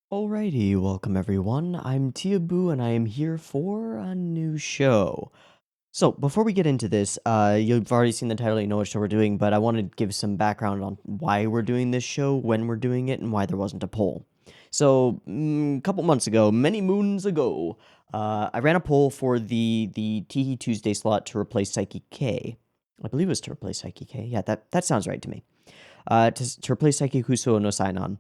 Alrighty, welcome everyone. I'm Teeaboo and I am here for a new show. So, before we get into this, you've already seen the title, you know what show we're doing, but I want to give some background on why we're doing this show, when we're doing it, and why there wasn't a poll. So, a couple months ago, many moons ago, I ran a poll for the Teehee Tuesday slot to replace Psyche K. I believe it was to replace Psyche K. Yeah, that sounds right to me. To replace Psyche Kusuo no Sainan.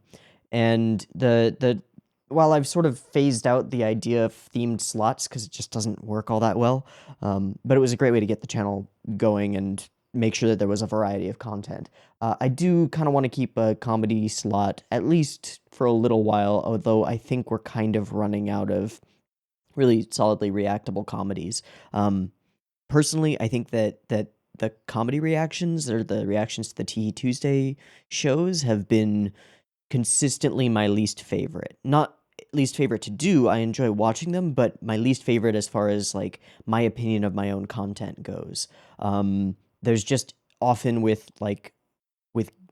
And the while I've sort of phased out the idea of themed slots because it just doesn't work all that well, but it was a great way to get the channel going and make sure that there was a variety of content. I do kind of want to keep a comedy slot at least for a little while, although I think we're kind of running out of really solidly reactable comedies. Personally, I think that the comedy reactions or the reactions to the Tea Tuesday shows have been consistently my least favorite. Not least favorite to do, I enjoy watching them, but my least favorite as far as, like, my opinion of my own content goes. There's just often with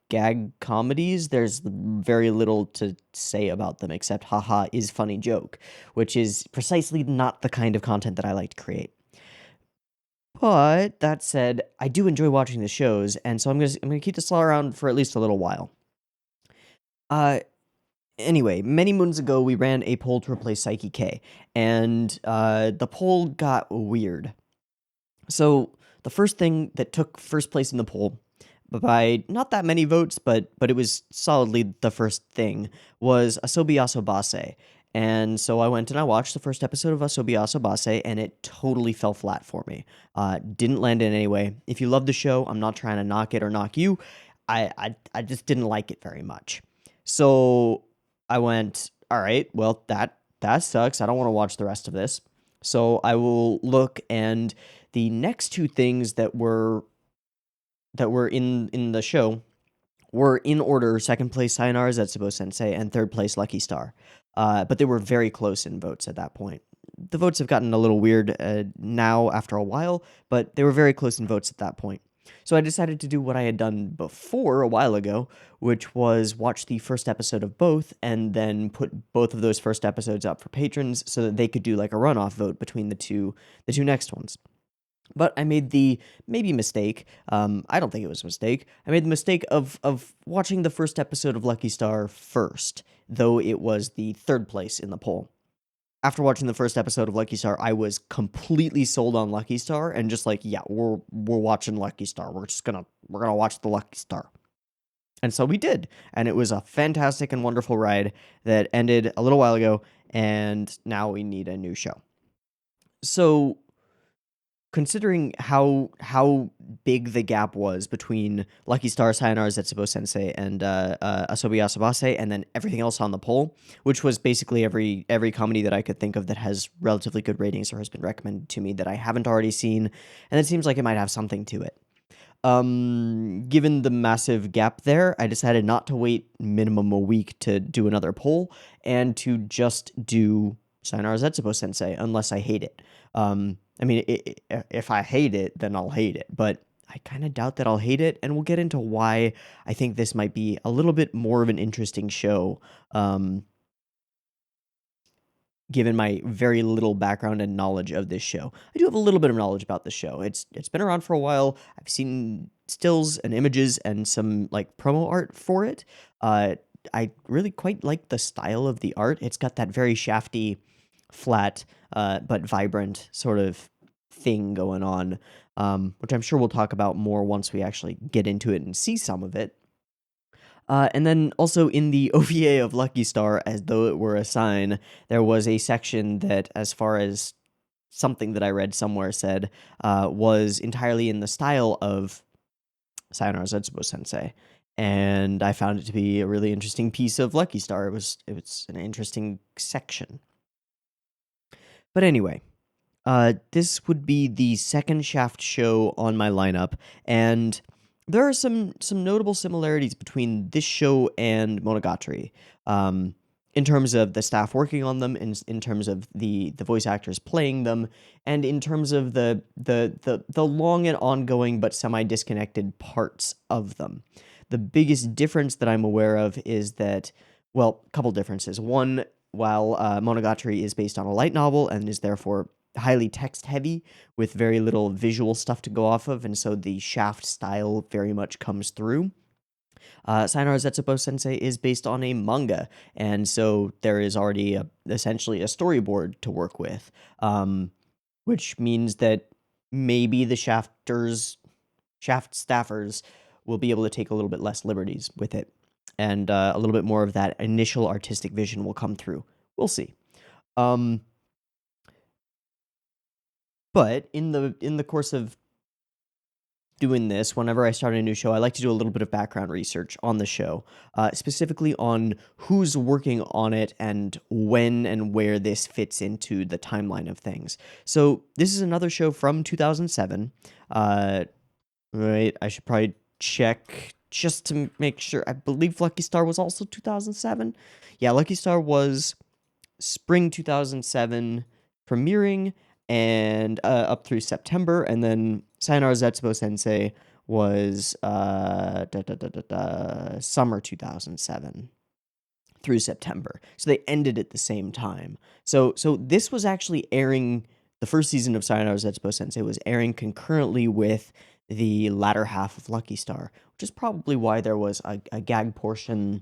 gag comedies, there's very little to say about them except haha is funny joke, which is precisely not the kind of content that I like to create. But that said, I do enjoy watching the shows, and so I'm gonna keep this all around for at least a little while. Uh, Anyway, many moons ago, we ran a poll to replace Psyche K, and the poll got weird. So the first thing that took first place in the poll, by not that many votes, but it was solidly the first thing, was Asobi Asobase. And so I went and I watched the first episode of Asobi Asobase, and it totally fell flat for me. Didn't land in any way. If you love the show, I'm not trying to knock it or knock you. I just didn't like it very much. So I went, all right, well, that sucks. I don't want to watch the rest of this. So I will look, and the next two things that were in the show were in order: second place Sayonara Zetsubou Sensei and third place Lucky Star. But they were very close in votes at that point. The votes have gotten a little weird now after a while, but they were very close in votes at that point. So I decided to do what I had done before a while ago, which was watch the first episode of both and then put both of those first episodes up for patrons so that they could do like a runoff vote between the two next ones. But I made the maybe mistake. I don't think it was a mistake. I made the mistake of watching the first episode of Lucky Star first, though it was the third place in the poll. After watching the first episode of Lucky Star, I was completely sold on Lucky Star and just like, yeah, we're watching Lucky Star. We're gonna watch the Lucky Star. And so we did, and it was a fantastic and wonderful ride that ended a little while ago, and now we need a new show. So considering how big the gap was between Lucky Star, Sayonara Zetsubou Sensei, and Asobi Asobase, and then everything else on the poll, which was basically every comedy that I could think of that has relatively good ratings or has been recommended to me that I haven't already seen, and it seems like it might have something to it. Given the massive gap there, I decided not to wait minimum a week to do another poll, and to just do Sayonara Zetsubou Sensei, unless I hate it. I mean, if I hate it, then I'll hate it, but I kind of doubt that I'll hate it, and we'll get into why I think this might be a little bit more of an interesting show, given my very little background and knowledge of this show. I do have a little bit of knowledge about the show. It's been around for a while. I've seen stills and images and some like promo art for it. I really quite like the style of the art. It's got that very shafty, flat, but vibrant sort of thing going on, which I'm sure we'll talk about more once we actually get into it and see some of it. And then also in the OVA of Lucky Star, as though it were a sign, there was a section that, as far as something that I read somewhere said, was entirely in the style of Sayonara Zetsubou Sensei. And I found it to be a really interesting piece of Lucky Star. It was an interesting section. But anyway, this would be the second Shaft show on my lineup, and there are some notable similarities between this show and Monogatari, in terms of the staff working on them, in terms of the voice actors playing them, and in terms of the long and ongoing but semi-disconnected parts of them. The biggest difference that I'm aware of is that Well, a couple differences. One, while Monogatari is based on a light novel and is therefore highly text heavy with very little visual stuff to go off of, and so the Shaft style very much comes through. Sayonara Zetsubou Sensei is based on a manga, and so there is already essentially a storyboard to work with, which means that maybe the Shaft staffers will be able to take a little bit less liberties with it, and a little bit more of that initial artistic vision will come through. We'll see. Um, but in the course of doing this, whenever I start a new show, I like to do a little bit of background research on the show, specifically on who's working on it and when and where this fits into the timeline of things. So this is another show from 2007. Right, I should probably check just to make sure. I believe Lucky Star was also 2007. Yeah, Lucky Star was spring 2007 premiering and up through September, and then Sayonara Zetsubou Sensei was summer 2007 through September. So they ended at the same time. So this was actually airing. The first season of Sayonara Zetsubou Sensei was airing concurrently with the latter half of Lucky Star, which is probably why there was a gag portion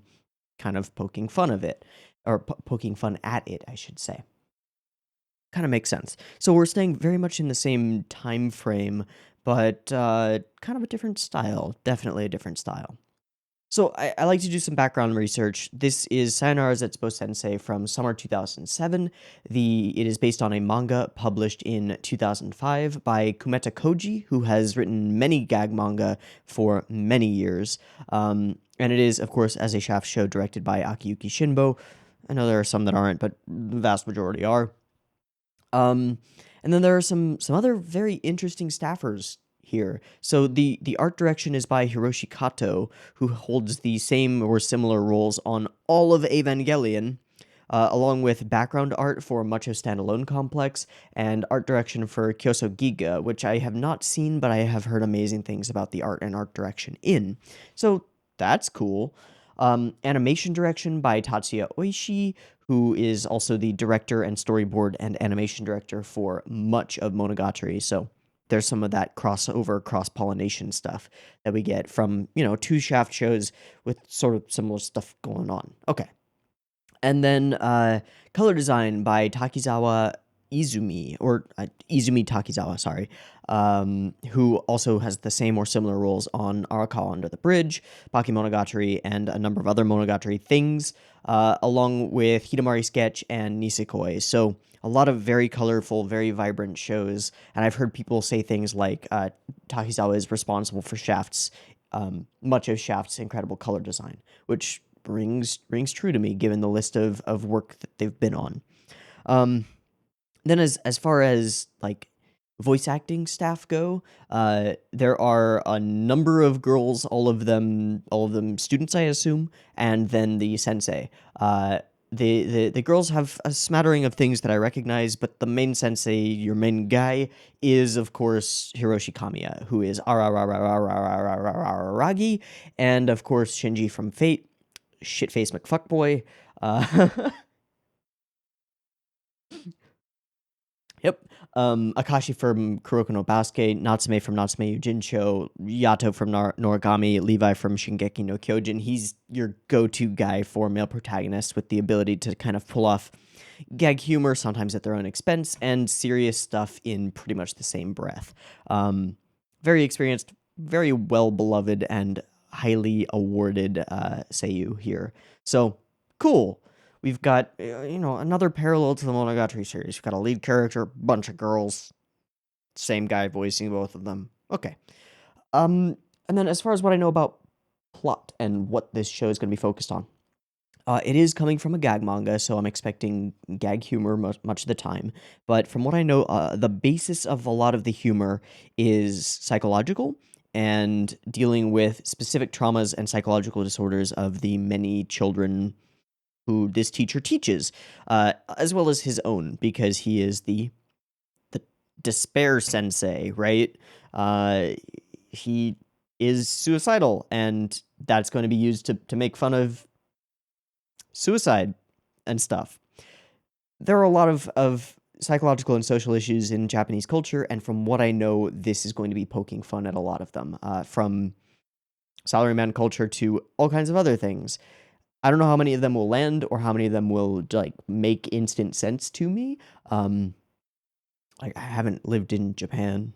kind of poking fun of it, or poking fun at it, I should say. Kind of makes sense. So we're staying very much in the same time frame, but kind of a different style. Definitely a different style. So I like to do some background research. This is Sayonara Zetsubou Sensei from summer 2007. It is based on a manga published in 2005 by Kumeta Koji, who has written many gag manga for many years. And it is, of course, as a Shaft show, directed by Akiyuki Shinbo. I know there are some that aren't, but the vast majority are. And then there are some other very interesting staffers here. So the art direction is by Hiroshi Kato, who holds the same or similar roles on all of Evangelion, along with background art for much of Standalone Complex, and art direction for Kyoso Giga, which I have not seen, but I have heard amazing things about the art and art direction in. So that's cool. Animation direction by Tatsuya Oishi, who is also the director and storyboard and animation director for much of Monogatari. So there's some of that crossover, cross-pollination stuff that we get from, two Shaft shows with sort of similar stuff going on. Okay. And then color design by Takizawa Izumi, or Izumi Takizawa, sorry, who also has the same or similar roles on Arakawa Under the Bridge, Bakemonogatari, and a number of other Monogatari things, along with Hidamari Sketch and Nisekoi. So a lot of very colorful, very vibrant shows, and I've heard people say things like Takizawa is responsible for much of Shaft's incredible color design, which rings true to me given the list of work that they've been on. Then as far as like voice acting staff go, there are a number of girls, all of them students, I assume, and then the sensei. The girls have a smattering of things that I recognize, but the main sensei, your main guy, is of course Hiroshi Kamiya, who is Araragi, and of course Shinji from Fate, shitface McFuckboy. Yep. Akashi from Kuroko no Basuke, Natsume from Natsume Yujincho, Yato from Noragami, Levi from Shingeki no Kyojin. He's your go-to guy for male protagonists with the ability to kind of pull off gag humor, sometimes at their own expense, and serious stuff in pretty much the same breath. Very experienced, very well-beloved, and highly awarded seiyuu here. So, cool. We've got, another parallel to the Monogatari series. We've got a lead character, bunch of girls, same guy voicing both of them. Okay. And then as far as what I know about plot and what this show is going to be focused on, it is coming from a gag manga, so I'm expecting gag humor much of the time. But from what I know, the basis of a lot of the humor is psychological and dealing with specific traumas and psychological disorders of the many children who this teacher teaches, as well as his own, because he is the despair sensei, right? He is suicidal, and that's going to be used to make fun of suicide and stuff. There are a lot of psychological and social issues in Japanese culture, and from what I know, this is going to be poking fun at a lot of them, from salaryman culture to all kinds of other things. I don't know how many of them will land or how many of them will like make instant sense to me. Like I haven't lived in Japan.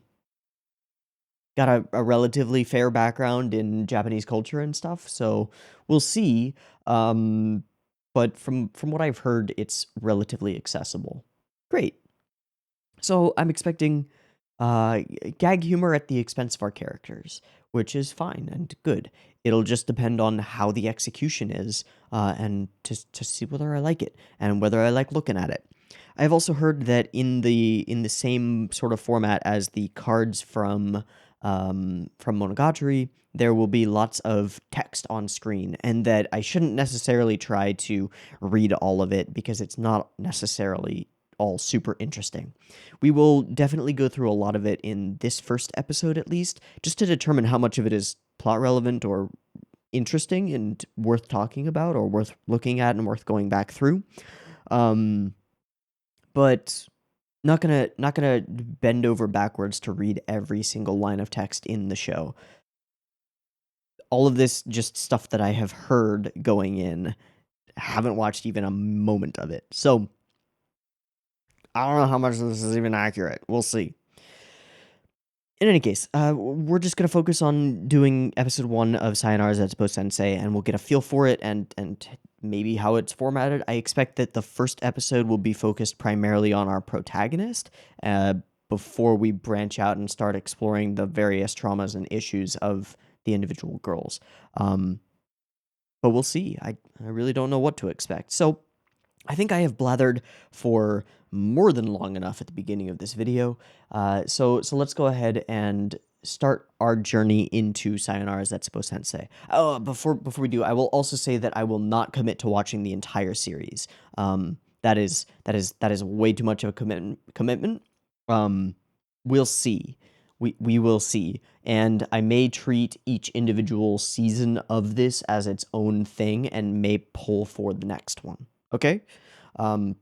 Got a relatively fair background in Japanese culture and stuff, so we'll see. But from what I've heard, it's relatively accessible. Great. So I'm expecting gag humor at the expense of our characters, which is fine and good. It'll just depend on how the execution is, and to see whether I like it and whether I like looking at it. I've also heard that in the same sort of format as the cards from Monogatari, there will be lots of text on screen, and that I shouldn't necessarily try to read all of it because it's not necessarily all super interesting. We will definitely go through a lot of it in this first episode at least, just to determine how much of it is plot relevant or interesting and worth talking about or worth looking at and worth going back through. But not gonna bend over backwards to read every single line of text in the show. All of this just stuff that I have heard going in. Haven't watched even a moment of it. So I don't know how much of this is even accurate. We'll see. In any case, we're just going to focus on doing episode 1 of Sayonara Zetsubou Sensei, and we'll get a feel for it and maybe how it's formatted. I expect that the first episode will be focused primarily on our protagonist, before we branch out and start exploring the various traumas and issues of the individual girls. But we'll see. I really don't know what to expect. So I think I have blathered for more than long enough at the beginning of this video. So let's go ahead and start our journey into Sayonara Zetsubou Sensei. Oh, before we do, I will also say that I will not commit to watching the entire series. That is way too much of a commitment. We'll see. We will see. And I may treat each individual season of this as its own thing and may pull for the next one. Okay? I'm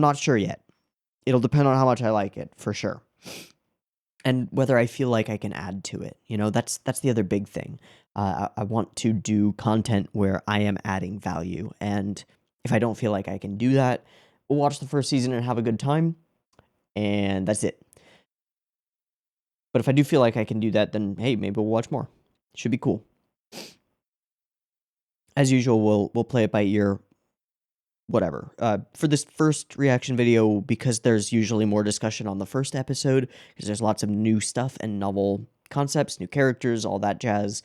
not sure yet. It'll depend on how much I like it, for sure. And whether I feel like I can add to it. You know, that's the other big thing. I want to do content where I am adding value. And if I don't feel like I can do that, we'll watch the first season and have a good time. And that's it. But if I do feel like I can do that, then hey, maybe we'll watch more. Should be cool. As usual, we'll play it by ear. Whatever. For this first reaction video, because there's usually more discussion on the first episode, because there's lots of new stuff and novel concepts, new characters, all that jazz,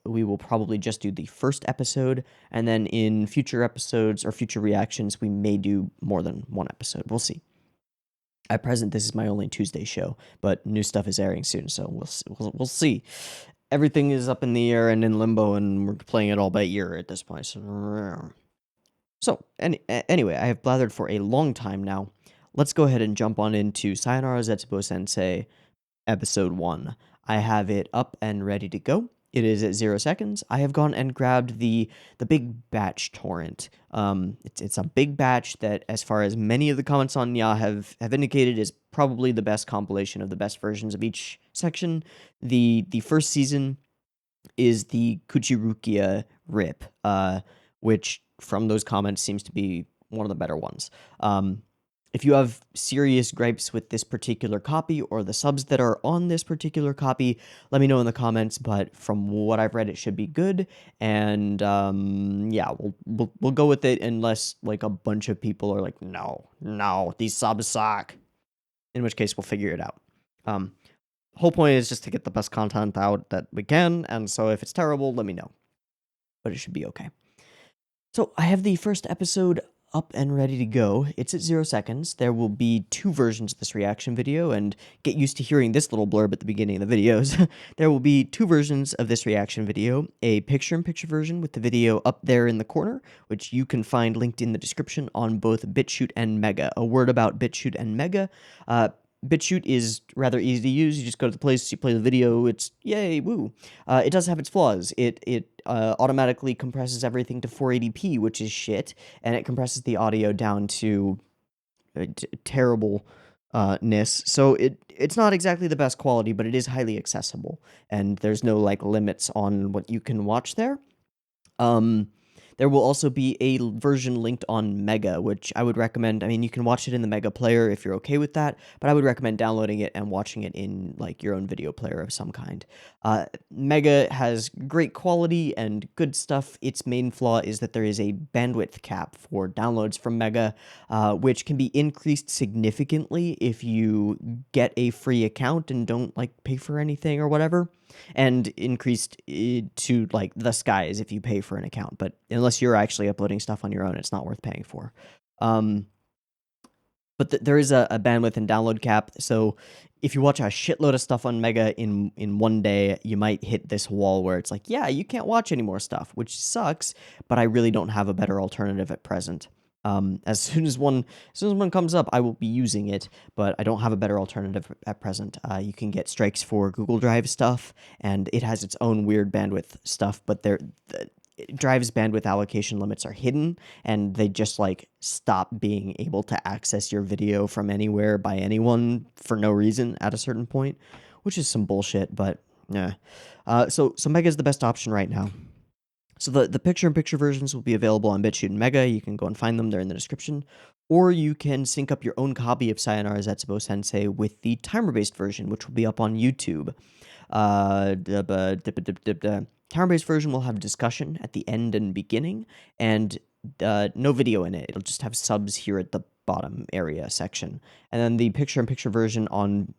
we will probably just do the first episode, and then in future episodes or future reactions, we may do more than one episode. We'll see. At present, this is my only Tuesday show, but new stuff is airing soon, so we'll see. Everything is up in the air and in limbo, and we're playing it all by ear at this point. So, anyway, I have blathered for a long time now. Let's go ahead and jump on into Sayonara Zetsubou Sensei, Episode 1. I have it up and ready to go. It is at 0 seconds. I have gone and grabbed the big batch torrent. It's a big batch that, as far as many of the comments on Nya have indicated, is probably the best compilation of the best versions of each section. The first season is the Kuchirukia RIP, which from those comments seems to be one of the better ones. If you have serious gripes with this particular copy or the subs that are on this particular copy, let me know in the comments, but from what I've read, it should be good, and yeah, we'll go with it unless like a bunch of people are like, no, these subs suck, in which case we'll figure it out. Whole point is just to get the best content out that we can, and so if it's terrible, let me know, but it should be okay. So I have the first episode up and ready to go. It's at 0 seconds. There will be 2 versions of this reaction video, and get used to hearing this little blurb at the beginning of the videos. There will be 2 versions of this reaction video, a picture-in-picture version with the video up there in the corner, which you can find linked in the description on both BitChute and Mega. A word about BitChute and Mega. BitChute is rather easy to use. You just go to the place, you play the video, it's yay, woo. It does have its flaws. It automatically compresses everything to 480p, which is shit, and it compresses the audio down to terribleness. So it's not exactly the best quality, but it is highly accessible, and there's no like limits on what you can watch there. There will also be a version linked on Mega, which I would recommend. I mean, you can watch it in the Mega player if you're okay with that, but I would recommend downloading it and watching it in like your own video player of some kind. Mega has great quality and good stuff. Its main flaw is that there is a bandwidth cap for downloads from Mega, which can be increased significantly if you get a free account and don't like pay for anything or whatever, and increased to like the skies if you pay for an account. But unless you're actually uploading stuff on your own, it's not worth paying for. But there is a bandwidth and download cap, so if you watch a shitload of stuff on Mega in one day, you might hit this wall where it's like, yeah, you can't watch any more stuff, which sucks, but I really don't have a better alternative at present. As soon as one comes up, I will be using it, but I don't have a better alternative at present. You can get strikes for Google Drive stuff, and it has its own weird bandwidth stuff, but Drive's bandwidth allocation limits are hidden, and they just like stop being able to access your video from anywhere by anyone for no reason at a certain point, which is some bullshit, but yeah. So Mega is the best option right now. So the picture-in-picture versions will be available on BitChute and Mega. You can go and find them. They're in the description. Or you can sync up your own copy of Sayonara Zetsubou Sensei with the timer-based version, which will be up on YouTube. Timer-based version will have discussion at the end and beginning, and no video in it. It'll just have subs here at the bottom area section. And then the picture-in-picture version on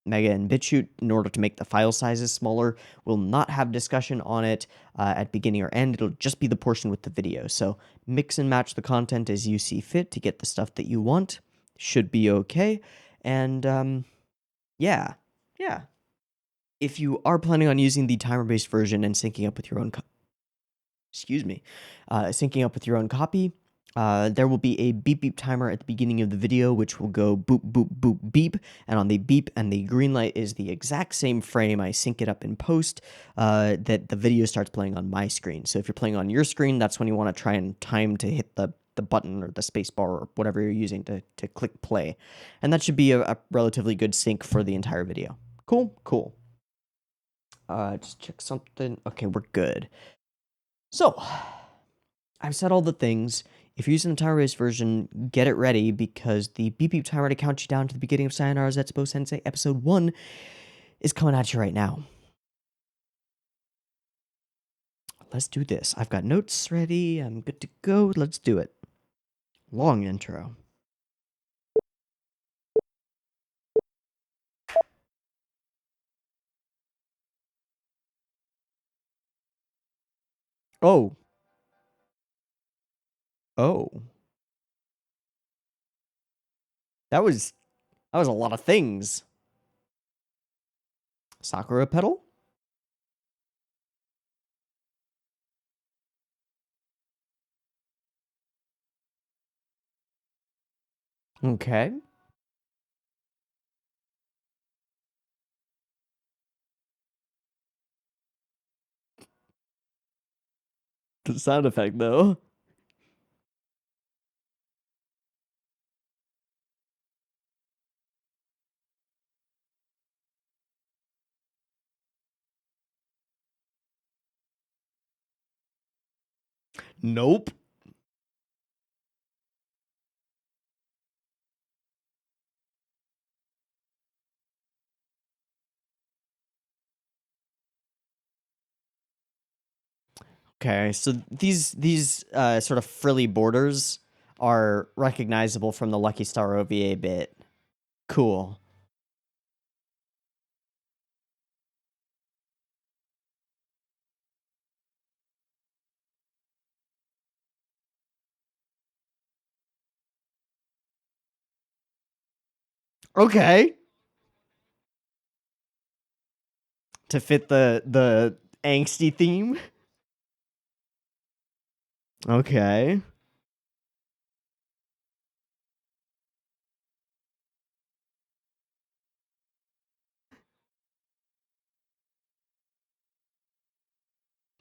Mega and BitChute, in order to make the file sizes smaller, will not have discussion on it at beginning or end. It'll just be the portion with the video. So mix and match the content as you see fit to get the stuff that you want. Should be okay. And yeah. If you are planning on using the timer-based version and syncing up with your own syncing up with your own copy, there will be a beep beep timer at the beginning of the video, which will go boop boop boop beep, and on the beep and the green light is the exact same frame. I sync it up in post that the video starts playing on my screen. So if you're playing on your screen, that's when you want to try and time to hit the button or the space bar or whatever you're using to click play, and that should be a relatively good sync for the entire video. Cool. Just check something. Okay, we're good. So, I've said all the things. If you're using the timer-based version, get it ready, because the beep beep timer to count you down to the beginning of Sayonara Zetsubou Sensei Episode 1 is coming at you right now. Let's do this. I've got notes ready. I'm good to go. Let's do it. Long intro. Oh. That was a lot of things. Sakura petal? Okay. The sound effect, though. Nope. Okay, so these sort of frilly borders are recognizable from the Lucky Star OVA bit. Cool. Okay. To fit the angsty theme. Okay.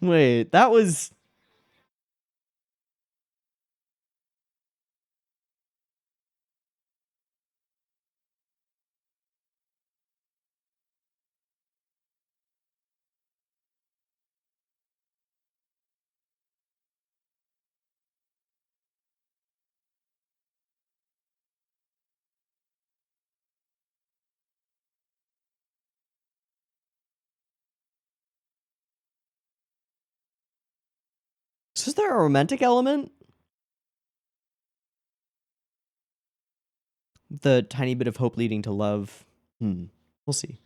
Wait, that was... So is there a romantic element? The tiny bit of hope leading to love. We'll see.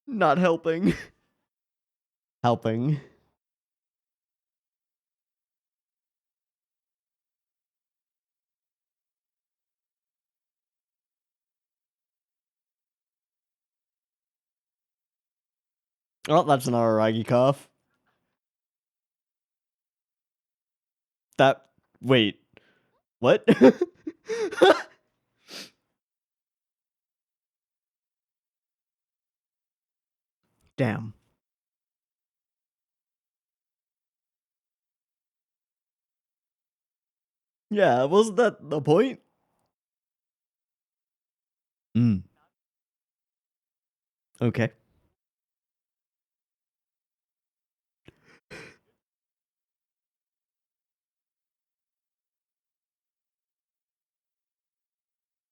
Not helping. Helping. Oh, that's an Araragi cough. That... Wait. What? Damn. Yeah, wasn't that the point? Okay.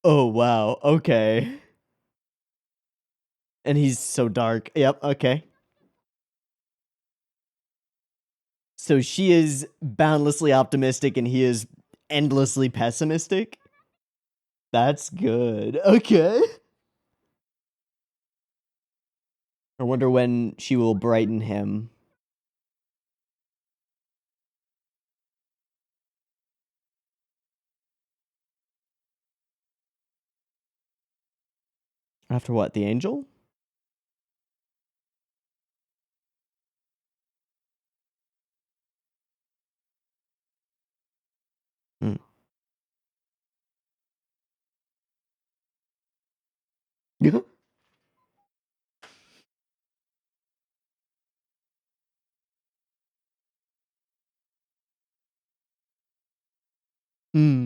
Oh, wow. Okay. And he's so dark. Yep, okay. So she is boundlessly optimistic and he is endlessly pessimistic? That's good. Okay. I wonder when she will brighten him. After what? The angel? Hmm. Hmm.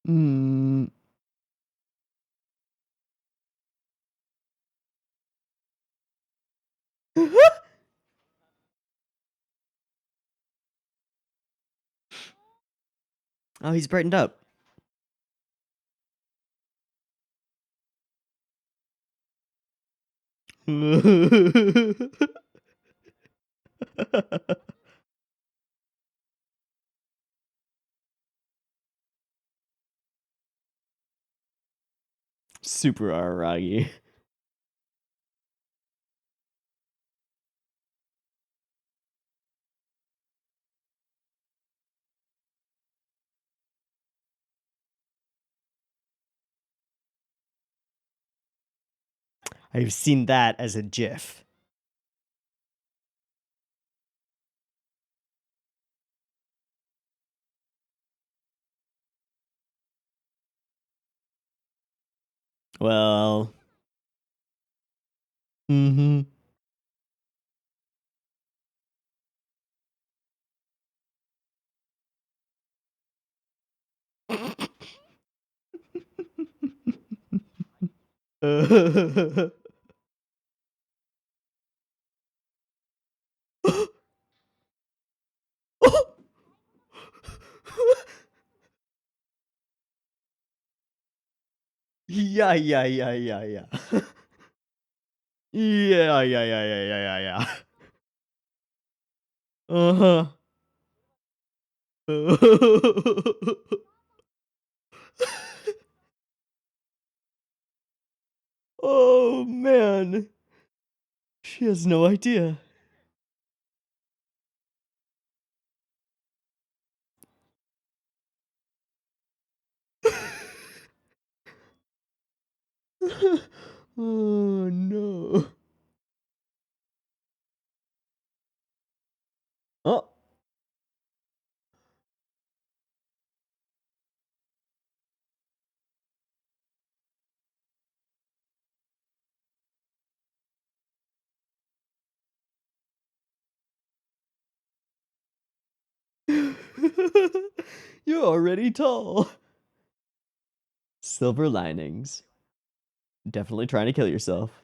Hmm. Oh, he's brightened up. Super Araragi. I've seen that as a GIF. Well. Mm-hmm. Yeah. Yeah, yeah, yeah, yeah, yeah, yeah, yeah. Uh-huh. Oh, man. She has no idea. Oh, no. Oh. You're already tall. Silver linings. Definitely trying to kill yourself.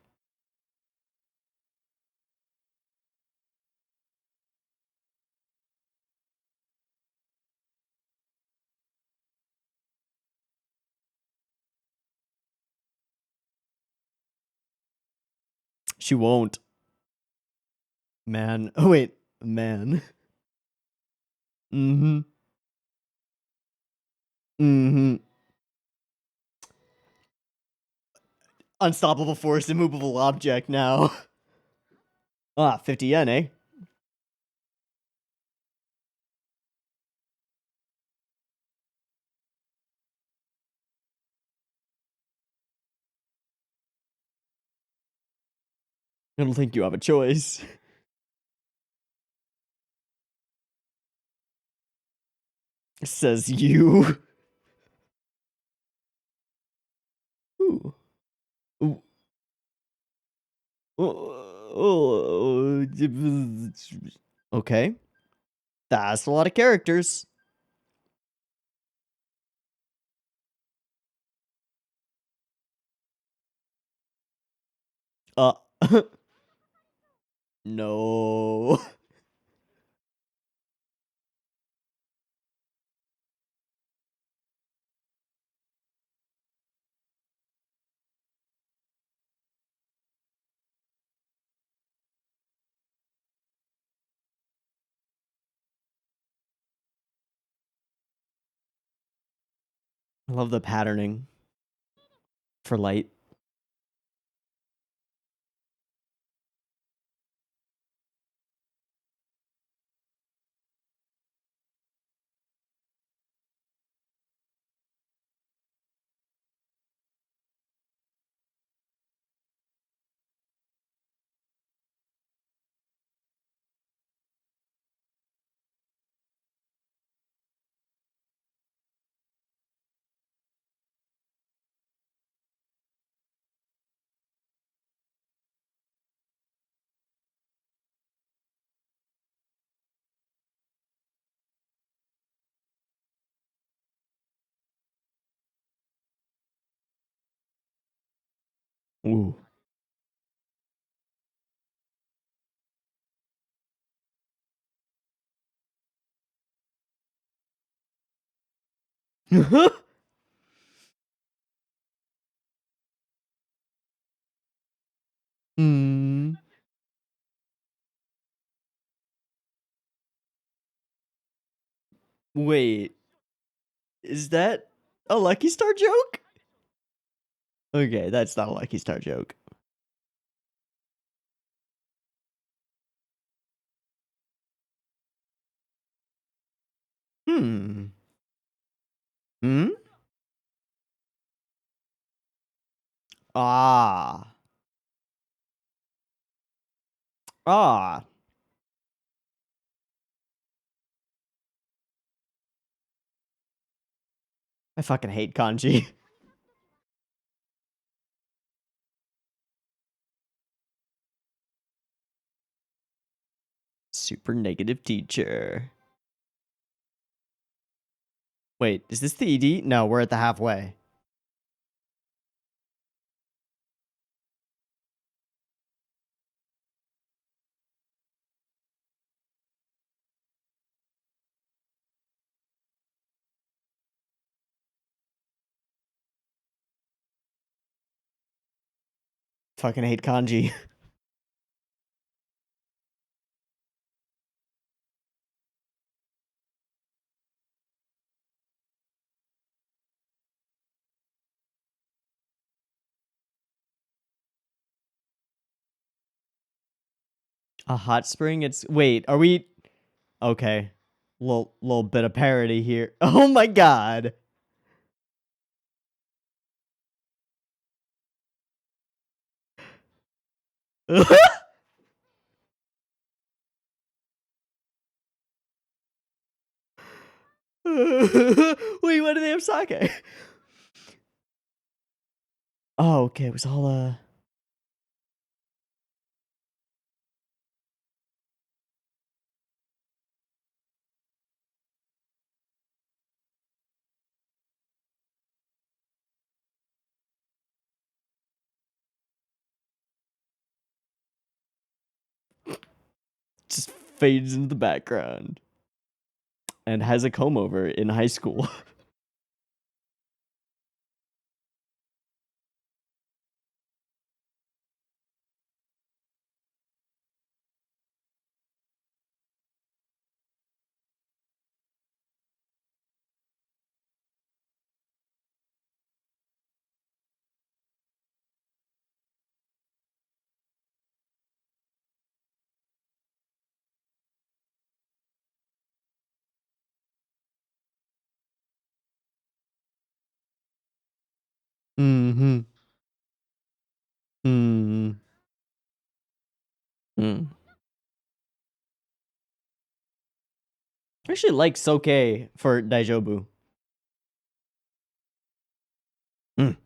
She won't. Man. Oh, wait. Man. Mm-hmm. Mm-hmm. Unstoppable force, immovable object now. Ah, 50 yen, eh? I don't think you have a choice. Says you. Ooh. Ooh. Oh. Okay. That's a lot of characters. Uh. No. I love the patterning for light. Ooh. Hmm. Wait. Is that a Lucky Star joke? Okay, that's not a Lucky Star joke. Hmm. Hmm? Ah. Ah. I fucking hate kanji. Super negative teacher. Wait, is this the ED? No, we're at the halfway. Fucking hate kanji. A hot spring? It's wait, are we okay. Little bit of parody here. Oh my god. Wait, why do they have sake? Oh, okay. It was all just fades into the background and has a comb over in high school. Mm-hmm. Mm. Mm. I actually like Soke for Daijobu. Mm.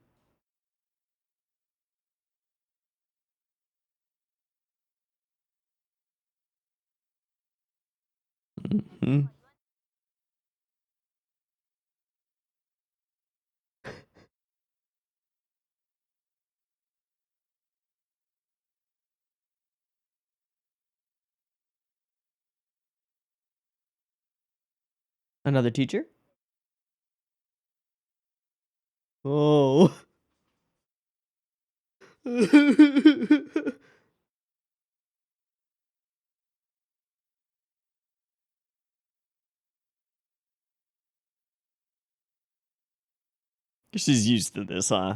Mm-hmm. Another teacher? Oh. She's used to this, huh?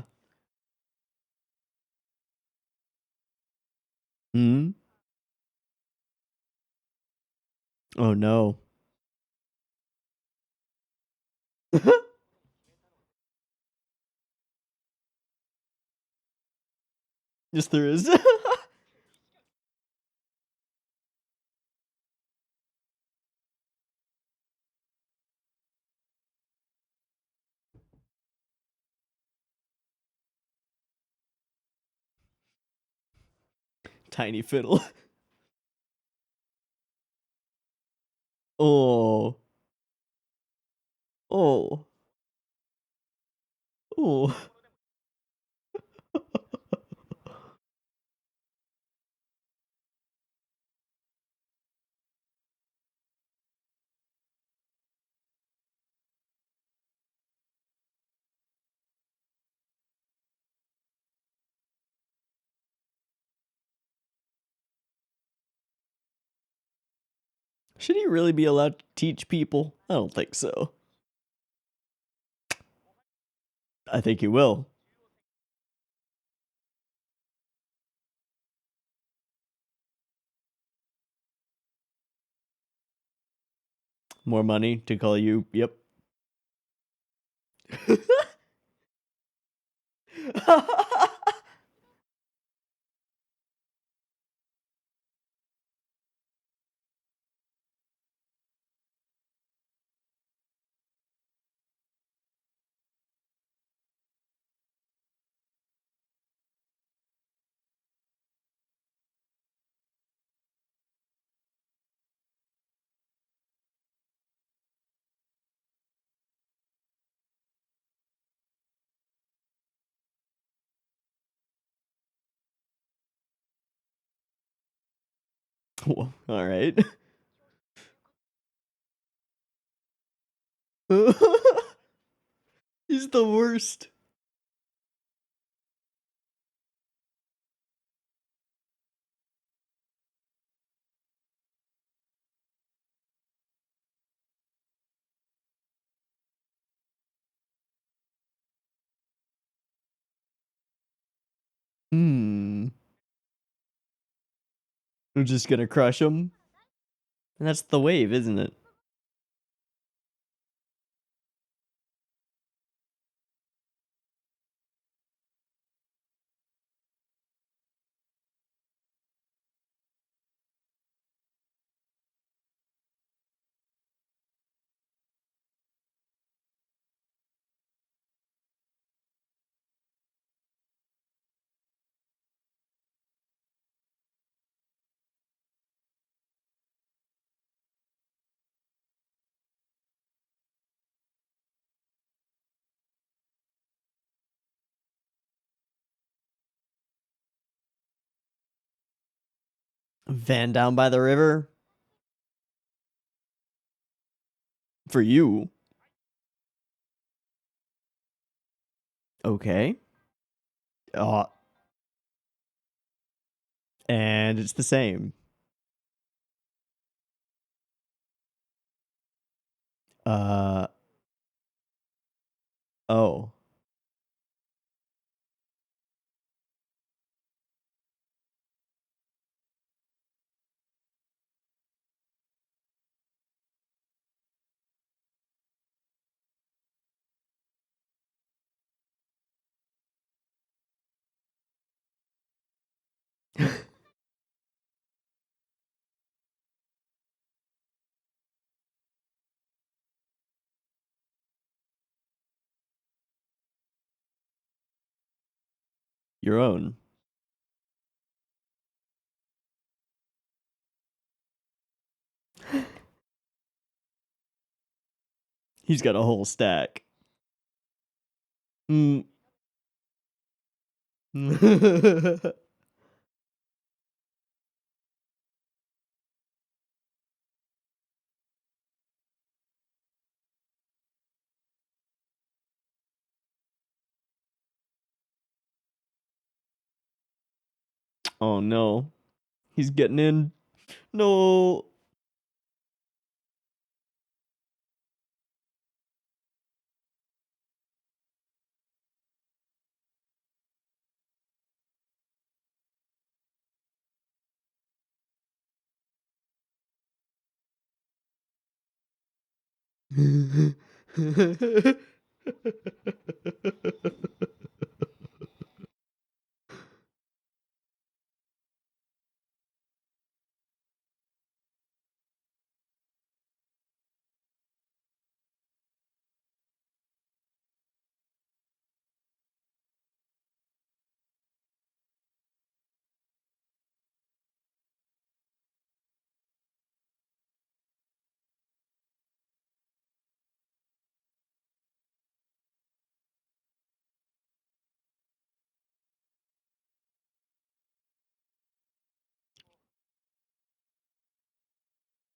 Hmm? Oh no. Yes, there is. Tiny fiddle. Oh. Oh. Oh. Should he really be allowed to teach people? I don't think so. I think he will. More money to call you. Yep. Well, all right. He's the worst. Hmm. We're just gonna crush them. And that's the wave, isn't it? Van down by the river? For you. Okay. Uh, and it's the same. Uh, oh. Your own. He's got a whole stack. Mm. Oh no. He's getting in. No.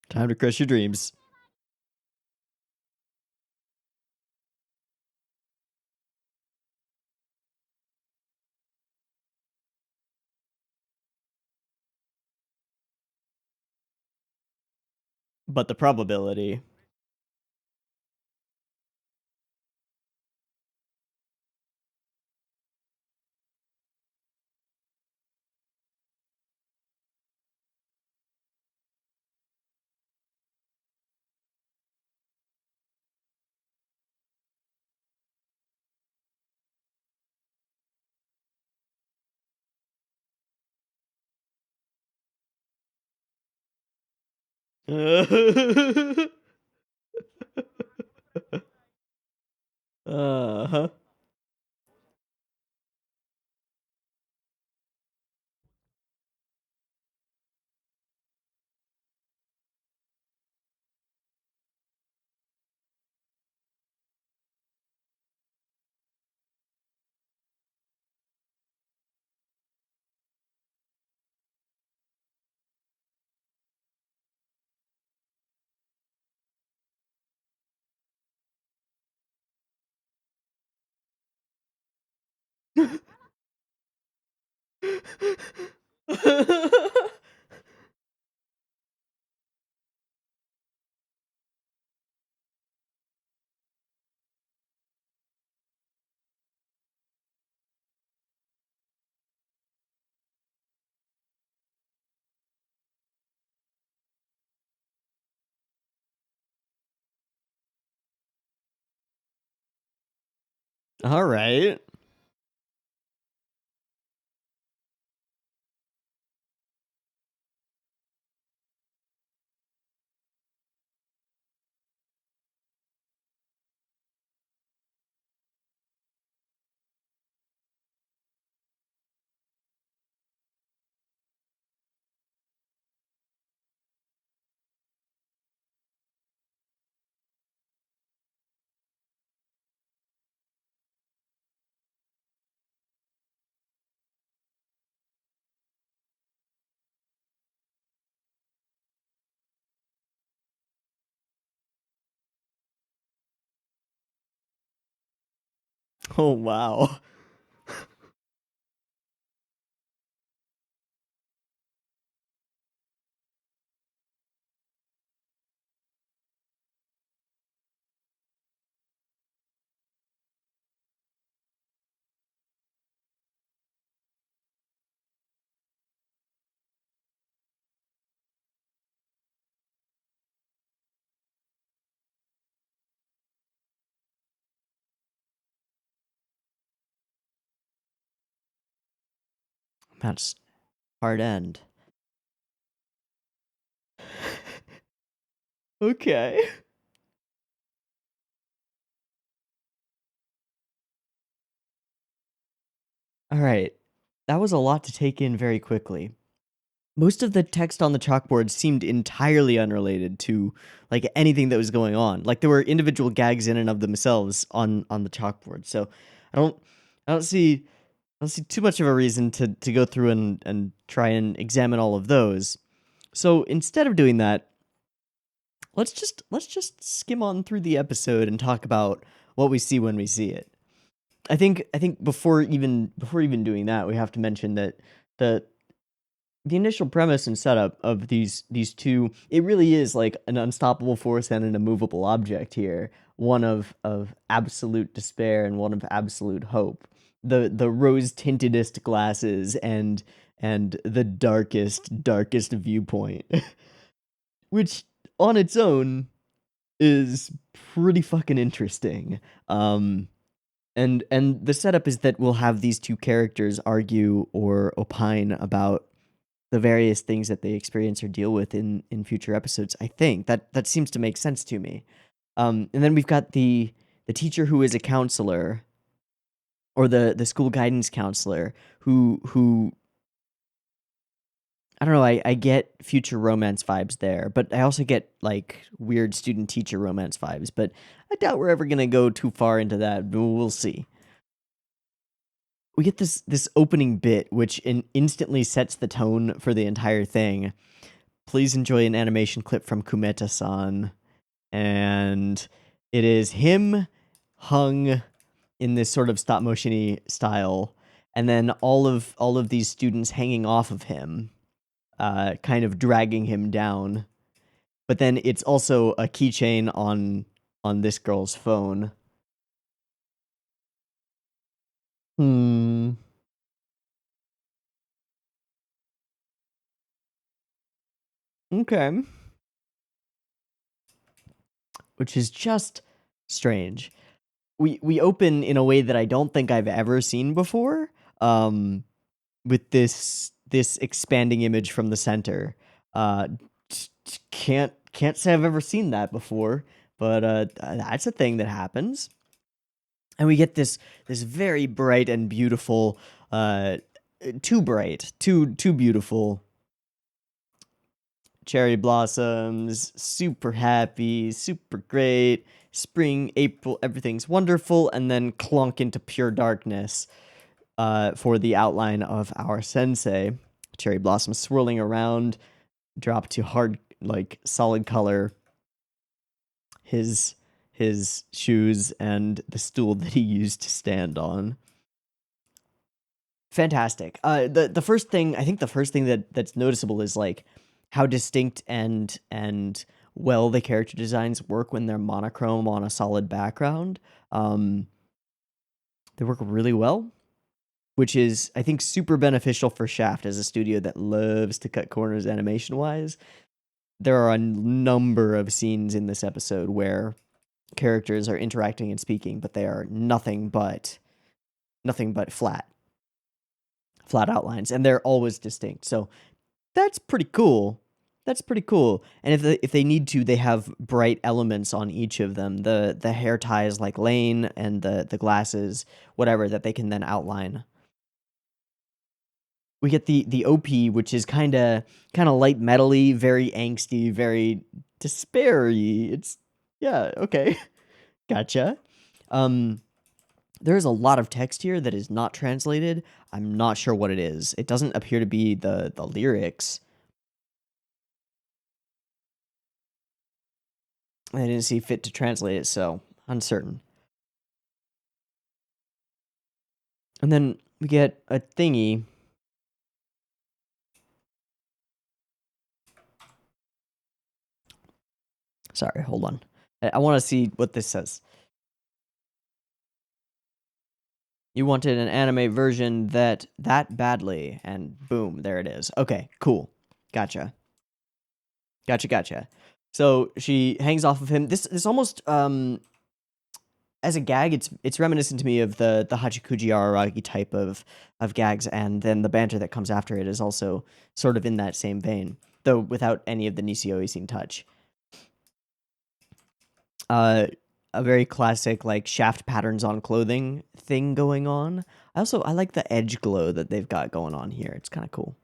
Time to crush your dreams. But the probability. Uh-huh. All right. Oh, wow. That's hard end. Okay. All right. That was a lot to take in very quickly. Most of the text on the chalkboard seemed entirely unrelated to like anything that was going on. Like there were individual gags in and of themselves on the chalkboard. So I don't I don't see I don't see too much of a reason to go through and try and examine all of those. So instead of doing that, let's just skim on through the episode and talk about what we see when we see it. I think before even doing that, we have to mention that the the initial premise and setup of these two, it really is like an unstoppable force and an immovable object here, one of absolute despair and one of absolute hope. The rose tintedest glasses and the darkest viewpoint, which on its own is pretty fucking interesting. And the setup is that we'll have these two characters argue or opine about the various things that they experience or deal with in future episodes. I think that seems to make sense to me. And then we've got the teacher who is a counselor, or the school guidance counselor who I don't know. I get future romance vibes there, but I also get like weird student teacher romance vibes. But I doubt we're ever gonna go too far into that. But we'll see. We get this opening bit, which instantly sets the tone for the entire thing. Please enjoy an animation clip from Kumeta-san, and it is him hung in this sort of stop motiony style, and then all of these students hanging off of him, kind of dragging him down. But then it's also a keychain on this girl's phone. Hmm. Okay. Which is just strange. We open in a way that I don't think I've ever seen before. With this expanding image from the center. Uh, can't say I've ever seen that before, but that's a thing that happens. And we get this very bright and beautiful, too bright, too beautiful cherry blossoms, super happy, super great. Spring, April, everything's wonderful, and then clunk into pure darkness for the outline of our sensei. Cherry blossoms swirling around, drop to hard, like solid color. His shoes and the stool that he used to stand on. Fantastic. The first thing, I think the first thing that's noticeable is like how distinct and well the character designs work when they're monochrome on a solid background. They work really well, which is, I think, super beneficial for Shaft as a studio that loves to cut corners animation wise. There are a number of scenes in this episode where characters are interacting and speaking, but they are nothing but flat outlines, and they're always distinct. So that's pretty cool. That's pretty cool. And if they need to, they have bright elements on each of them. The hair ties like Lane, and the glasses, whatever, that they can then outline. We get the OP, which is kind of light metally, very angsty, very despair-y. It's yeah, okay. Gotcha. There's a lot of text here that is not translated. I'm not sure what it is. It doesn't appear to be the lyrics. I didn't see fit to translate it, so uncertain. And then we get a thingy. Sorry, hold on. I want to see what this says. You wanted an anime version that badly, and boom, there it is. Okay, cool. Gotcha. So she hangs off of him. This almost as a gag, it's reminiscent to me of the Hachikuji Araragi type of gags, and then the banter that comes after it is also sort of in that same vein, though without any of the Nisio Isin touch. A very classic like shaft patterns on clothing thing going on. I like the edge glow that they've got going on here. It's kind of cool.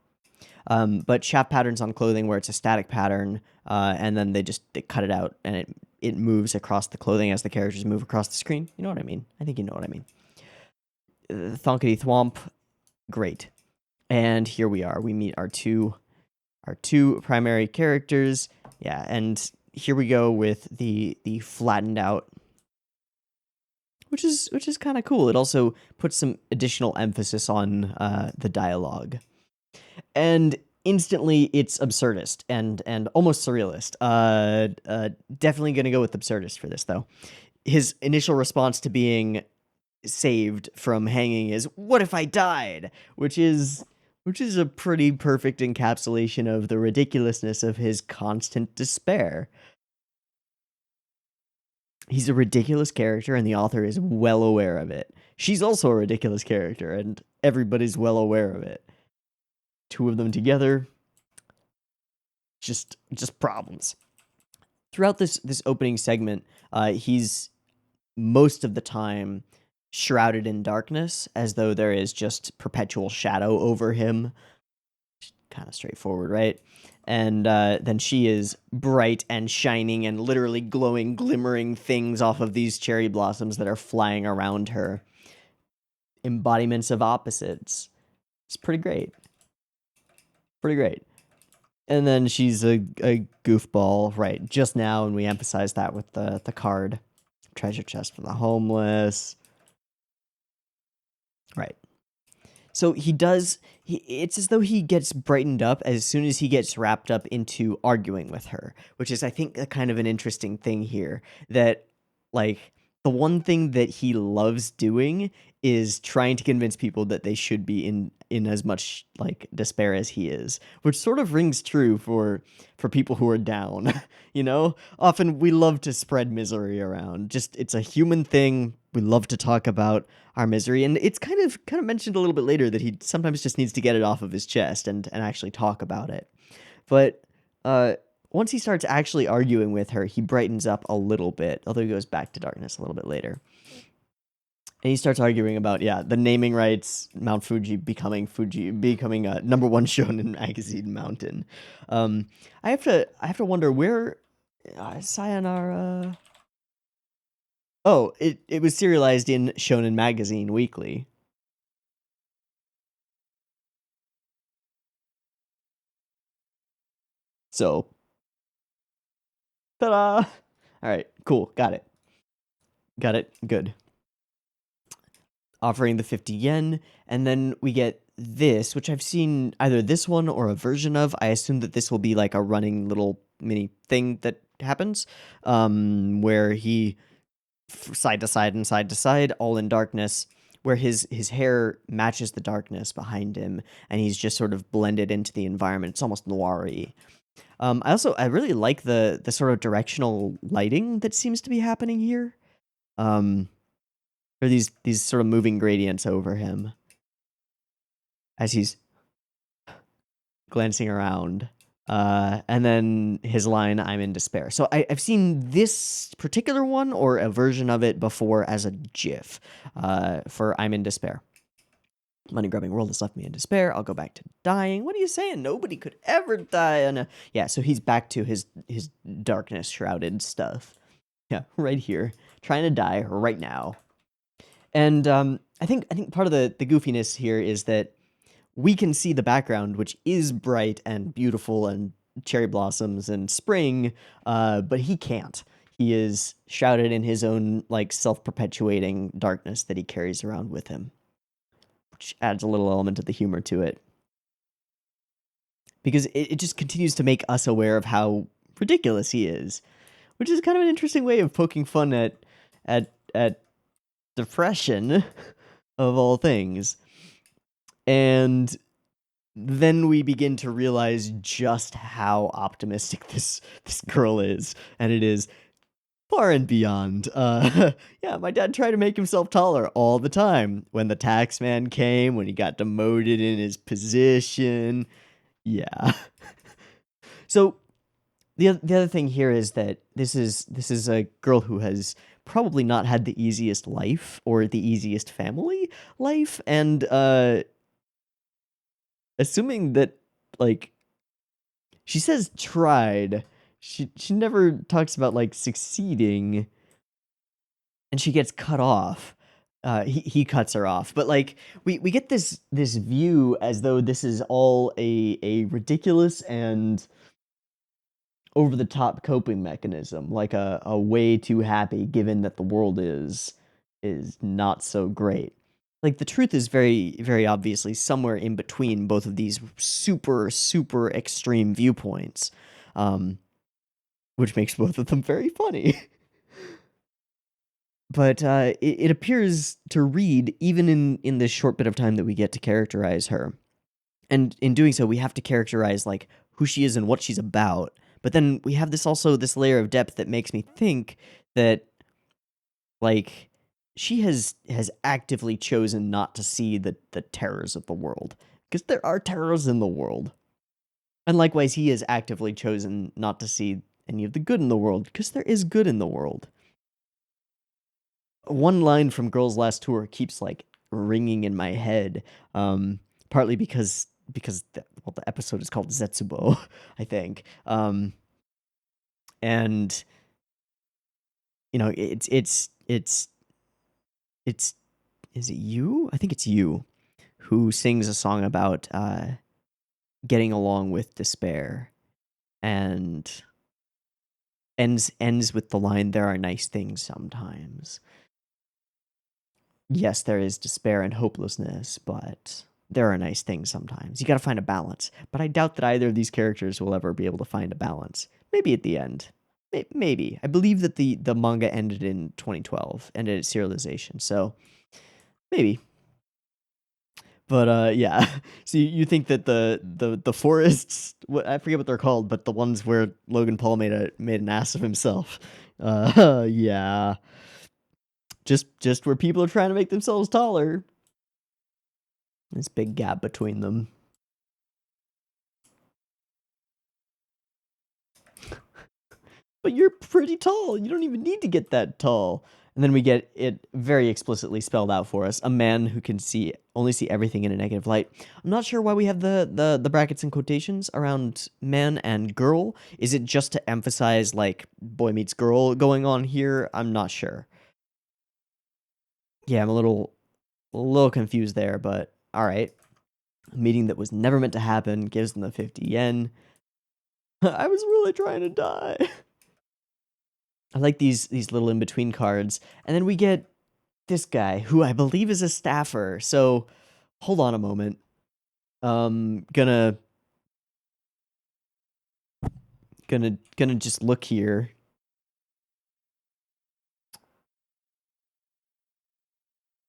But shaft patterns on clothing where it's a static pattern, and then they cut it out and it moves across the clothing as the characters move across the screen. You know what I mean? I think you know what I mean. Thonkety thwomp, great. And here we are. We meet our two primary characters. Yeah, and here we go with the flattened out, which is kind of cool. It also puts some additional emphasis on the dialogue, and instantly it's absurdist and almost surrealist. Definitely gonna go with absurdist for this though. His initial response to being saved from hanging is, "What if I died?" which is a pretty perfect encapsulation of the ridiculousness of his constant despair. He's a ridiculous character, and the author is well aware of it. She's also a ridiculous character, and everybody's well aware of it. Two of them together, just problems. Throughout this opening segment, he's most of the time shrouded in darkness, as though there is just perpetual shadow over him. Kind of straightforward, right? And then she is bright and shining and literally glowing, glimmering things off of these cherry blossoms that are flying around her. Embodiments of opposites. It's pretty great. And then she's a goofball, right? Just now, and we emphasize that with the card. Treasure chest for the homeless. Right. So it's as though he gets brightened up as soon as he gets wrapped up into arguing with her, which is, I think, a kind of an interesting thing here, that, like, the one thing that he loves doing is trying to convince people that they should be in as much, like, despair as he is, which sort of rings true for people who are down, you know? Often we love to spread misery around. Just, it's a human thing. We love to talk about our misery, and it's kind of mentioned a little bit later that he sometimes just needs to get it off of his chest and actually talk about it. But once he starts actually arguing with her, he brightens up a little bit, although he goes back to darkness a little bit later. And he starts arguing about, the naming rights, Mount Fuji becoming a number one shonen magazine mountain. I have to wonder where Sayonara. Oh, it was serialized in Shonen Magazine Weekly. So, ta-da! All right, cool, got it, good. Offering the 50 yen, and then we get this, which I've seen either this one or a version of. I assume that this will be like a running little mini thing that happens, where he side to side and side to side, all in darkness, where his hair matches the darkness behind him, and he's just sort of blended into the environment. It's almost noir-y. I really like the sort of directional lighting that seems to be happening here. Um, or these sort of moving gradients over him as he's glancing around. And then his line, "I'm in despair." So I've seen this particular one or a version of it before as a GIF for "I'm in despair." Money grubbing world has left me in despair. I'll go back to dying. What are you saying? Nobody could ever die on a... Yeah, so he's back to his darkness shrouded stuff. Yeah, right here, trying to die right now. And I think part of the goofiness here is that we can see the background, which is bright and beautiful and cherry blossoms and spring, but he can't. He is shrouded in his own like self-perpetuating darkness that he carries around with him, which adds a little element of the humor to it. Because it just continues to make us aware of how ridiculous he is, which is kind of an interesting way of poking fun at depression of all things. And then we begin to realize just how optimistic this girl is, and it is far and beyond. Yeah, my dad tried to make himself taller all the time. When the tax man came, when he got demoted in his position, yeah. So the other thing here is that this is a girl who has probably not had the easiest life or the easiest family life, and assuming that, like, she says tried, she never talks about like succeeding, and she gets cut off. He cuts her off, but like we get this view as though this is all a ridiculous and over the top coping mechanism, like a way too happy given that the world is not so great. Like the truth is very very obviously somewhere in between both of these super extreme viewpoints, um, which makes both of them very funny. But it appears to read even in this short bit of time that we get to characterize her, and in doing so, we have to characterize like who she is and what she's about. But then we have this layer of depth that makes me think that like she has actively chosen not to see the terrors of the world, because there are terrors in the world. And likewise, he has actively chosen not to see any of the good in the world, because there is good in the world. One line from Girls Last Tour keeps like ringing in my head, partly because the episode is called Zetsubou, I think, and you know it's is it you? I think it's you who sings a song about getting along with despair, and ends with the line, "There are nice things sometimes." Yes, there is despair and hopelessness, but there are nice things sometimes. You got to find a balance. But I doubt that either of these characters will ever be able to find a balance. Maybe at the end. Maybe. I believe that the manga ended in 2012, ended its serialization. So maybe. But yeah. So you think that the forests, I forget what they're called, but the ones where Logan Paul made an ass of himself. Yeah. Just where people are trying to make themselves taller. This big gap between them. But you're pretty tall. You don't even need to get that tall. And then we get it very explicitly spelled out for us. A man who can only see everything in a negative light. I'm not sure why we have the brackets and quotations around man and girl. Is it just to emphasize like boy meets girl going on here? I'm not sure. Yeah, I'm a little confused there, but all right. A meeting that was never meant to happen gives them the 50 yen. I was really trying to die. I like these little in-between cards. And then we get this guy, who I believe is a staffer. So, hold on a moment. Gonna just look here.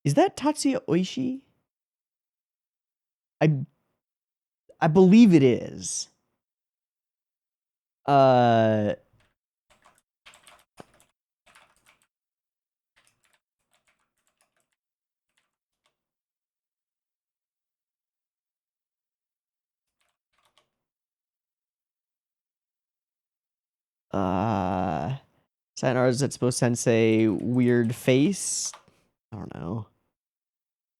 Is that Tatsuya Oishi? I believe it is. Uh, uh, Sayonara Zetsubou Sensei, weird face. I don't know.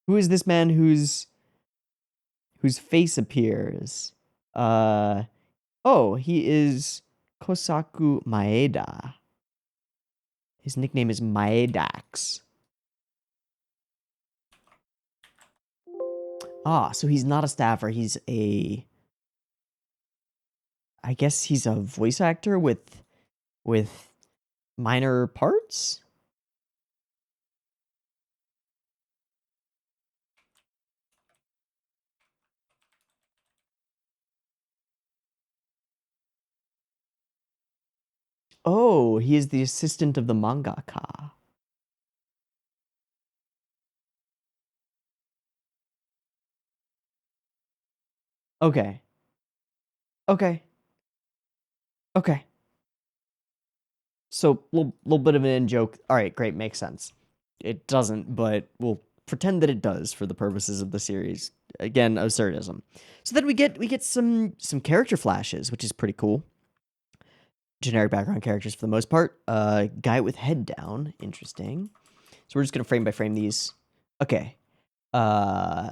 Who is this man whose face appears? Oh, he is Kosaku Maeda. His nickname is Maedax. Ah, so he's not a staffer. He's a, I guess he's a voice actor with minor parts. Oh, he is the assistant of the mangaka. Okay. Okay. Okay. So, little bit of an in joke. All right, great, makes sense. It doesn't, but we'll pretend that it does for the purposes of the series. Again, absurdism. So then we get some character flashes, which is pretty cool. Generic background characters for the most part. Guy with head down, interesting. So we're just gonna frame by frame these. Okay. Uh,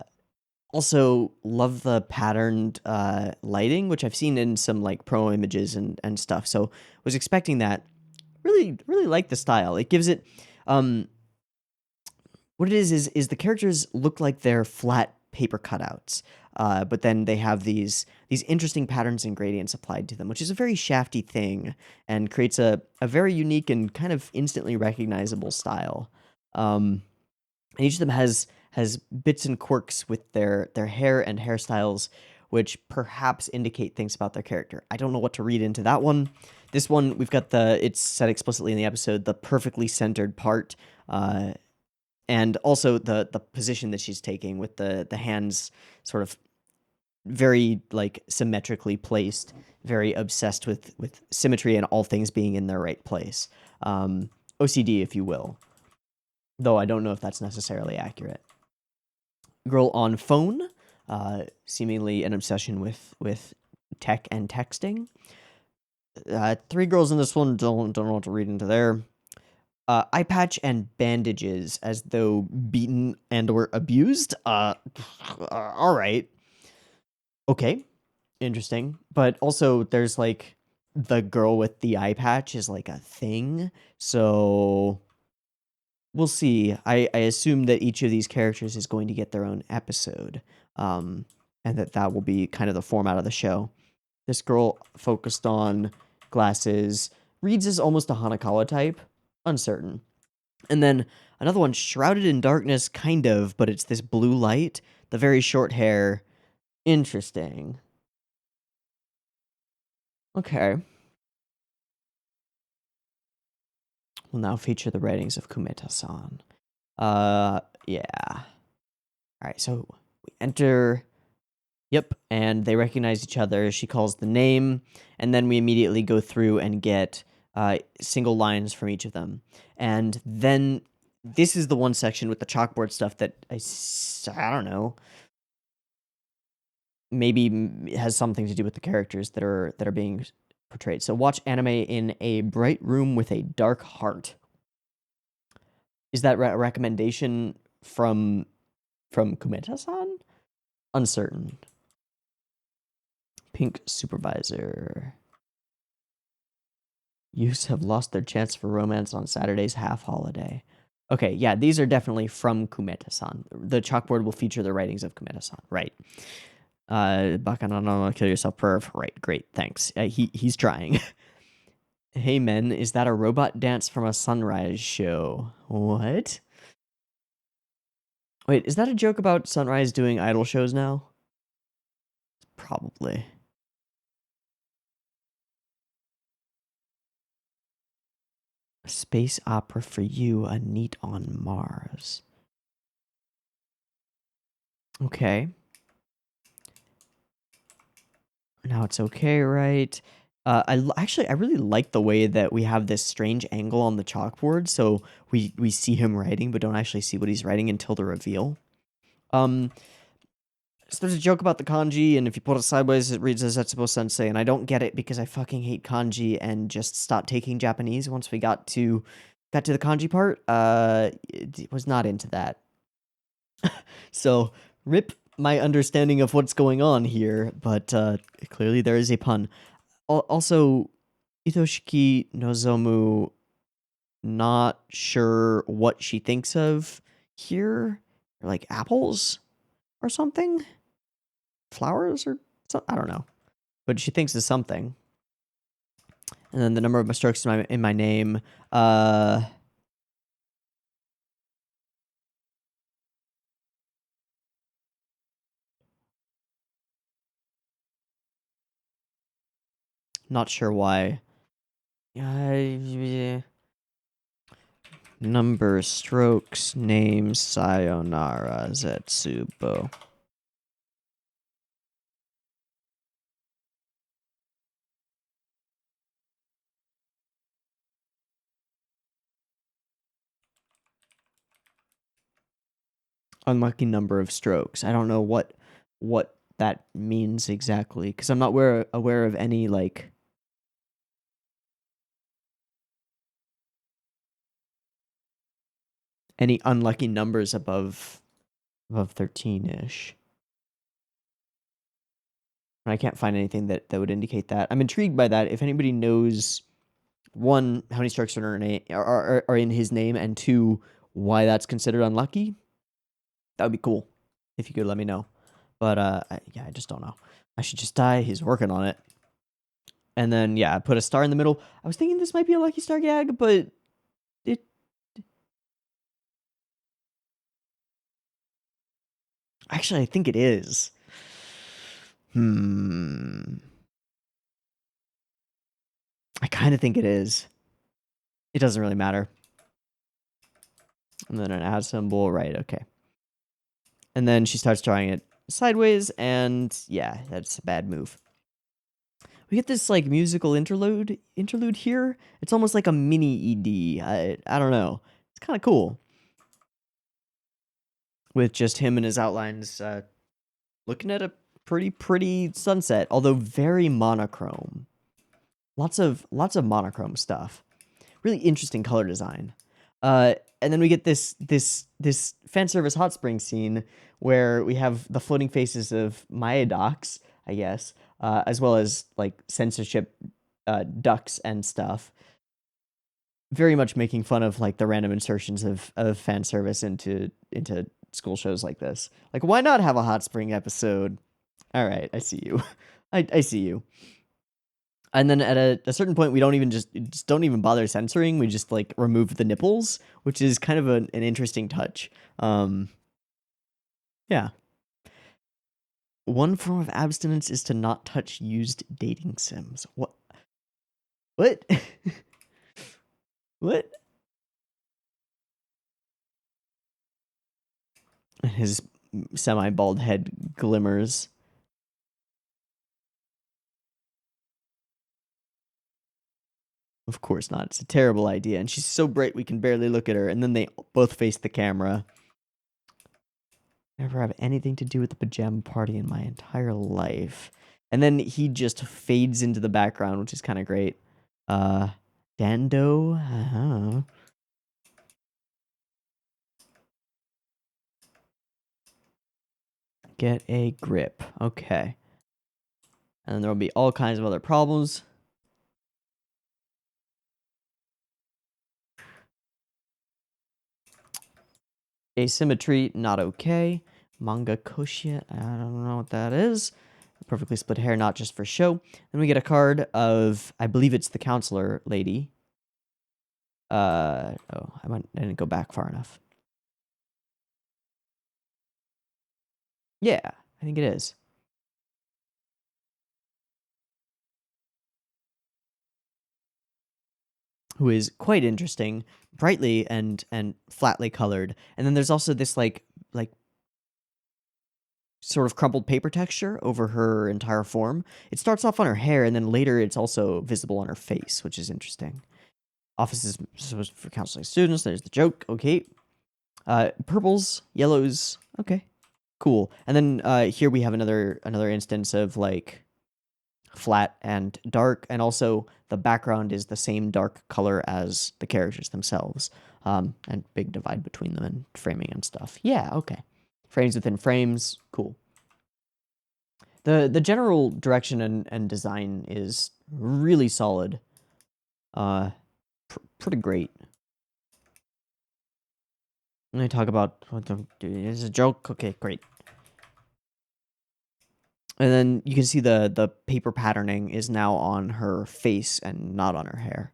Also love the patterned lighting, which I've seen in some like promo images and stuff. So was expecting that. Really like the style. It gives it what it is the characters look like they're flat paper cutouts. But then they have these interesting patterns and gradients applied to them, which is a very shafty thing and creates a very unique and kind of instantly recognizable style. And each of them has bits and quirks with their hair and hairstyles, which perhaps indicate things about their character. I don't know what to read into that one. This one, we've got it's said explicitly in the episode, the perfectly centered part, and also the position that she's taking with the hands sort of very like symmetrically placed, very obsessed with symmetry and all things being in their right place. OCD, if you will. Though I don't know if that's necessarily accurate. Girl on phone, seemingly an obsession with tech and texting. Three girls in this one, don't know what to read into there. Eye patch and bandages as though beaten and or abused. All right. Okay. Interesting. But also there's like the girl with the eye patch is like a thing. So we'll see. I assume that each of these characters is going to get their own episode. And that will be kind of the format of the show. This girl focused on glasses, reads as almost a Hanakawa type, uncertain. And then another one, shrouded in darkness, kind of, but it's this blue light, the very short hair. Interesting. Okay. We'll now feature the writings of Kumeta-san. Yeah. All right, so we enter. Yep, and they recognize each other. She calls the name, and then we immediately go through and get single lines from each of them. And then this is the one section with the chalkboard stuff that I don't know, maybe has something to do with the characters that are being portrayed. So watch anime in a bright room with a dark heart. Is that a recommendation from Kumeta-san? Uncertain. Pink supervisor. Youths have lost their chance for romance on Saturday's half holiday. Okay, yeah, these are definitely from Kumeta-san. The chalkboard will feature the writings of Kumeta-san. Right. Bakanano, kill yourself, perv. Right, great, thanks. He's trying. Hey men, is that a robot dance from a Sunrise show? What? Wait, is that a joke about Sunrise doing idol shows now? Probably. A space opera for you, a neat on Mars. Okay. Now it's okay, right? Actually, I really like the way that we have this strange angle on the chalkboard, so we see him writing, but don't actually see what he's writing until the reveal. So there's a joke about the kanji, and if you put it sideways, it reads as Zetsubou Sensei, and I don't get it because I fucking hate kanji and just stopped taking Japanese once we got to the kanji part. It was not into that. So, rip my understanding of what's going on here, but clearly there is a pun. Also, Itoshiki Nozomu, not sure what she thinks of here. Like apples or something? Flowers or something? I don't know. But she thinks of something. And then the number of my strokes in my name. Not sure why. Number, strokes, name, Sayonara Zetsubou. Unlucky number of strokes. I don't know what that means exactly, because I'm not aware of any like any unlucky numbers above 13-ish. I can't find anything that would indicate that. I'm intrigued by that. If anybody knows, one, how many strokes are in his name, and two, why that's considered unlucky, that would be cool. If you could let me know. But yeah, I just don't know. I should just die. He's working on it. And then yeah, I put a star in the middle. I was thinking this might be a lucky star gag, but it. Actually, I think it is. I kind of think it is. It doesn't really matter. And then an add symbol, right? Okay. And then she starts drawing it sideways, and yeah, that's a bad move. We get this like musical interlude here. It's almost like a mini ED. I don't know. It's kind of cool. With just him and his outlines looking at a pretty sunset, although very monochrome. Lots of monochrome stuff. Really interesting color design. And then we get this fan service hot spring scene where we have the floating faces of Maedocs, I guess, as well as like censorship ducks and stuff. Very much making fun of like the random insertions of fan service into school shows like this. Like, why not have a hot spring episode? All right, I see you. I see you. And then at a certain point, we don't even just don't even bother censoring. We just like remove the nipples, which is kind of an interesting touch. Yeah. One form of abstinence is to not touch used dating sims. What? What? What? And his semi-bald head glimmers. Of course not. It's a terrible idea. And she's so bright we can barely look at her. And then they both face the camera. Never have anything to do with the pajama party in my entire life. And then he just fades into the background, which is kind of great. Dando? Get a grip. Okay. And then there will be all kinds of other problems. Asymmetry, not okay. Manga koshia, I don't know what that is. Perfectly split hair, not just for show. Then we get a card of, I believe it's the counselor lady. I didn't go back far enough. Yeah, I think it is. Who is quite interesting, brightly and flatly colored. And then there's also this like sort of crumpled paper texture over her entire form. It starts off on her hair, and then later it's also visible on her face, which is interesting. Office is supposed for counseling students. There's the joke. Okay. Purples, yellows. Okay, cool. And then here we have another instance of like flat and dark, and also the background is the same dark color as the characters themselves. And big divide between them and framing and stuff. Yeah, okay. Frames within frames, cool. The general direction and design is really solid. Pretty great. And I talk about what is a joke. Okay, great. And then you can see the paper patterning is now on her face and not on her hair,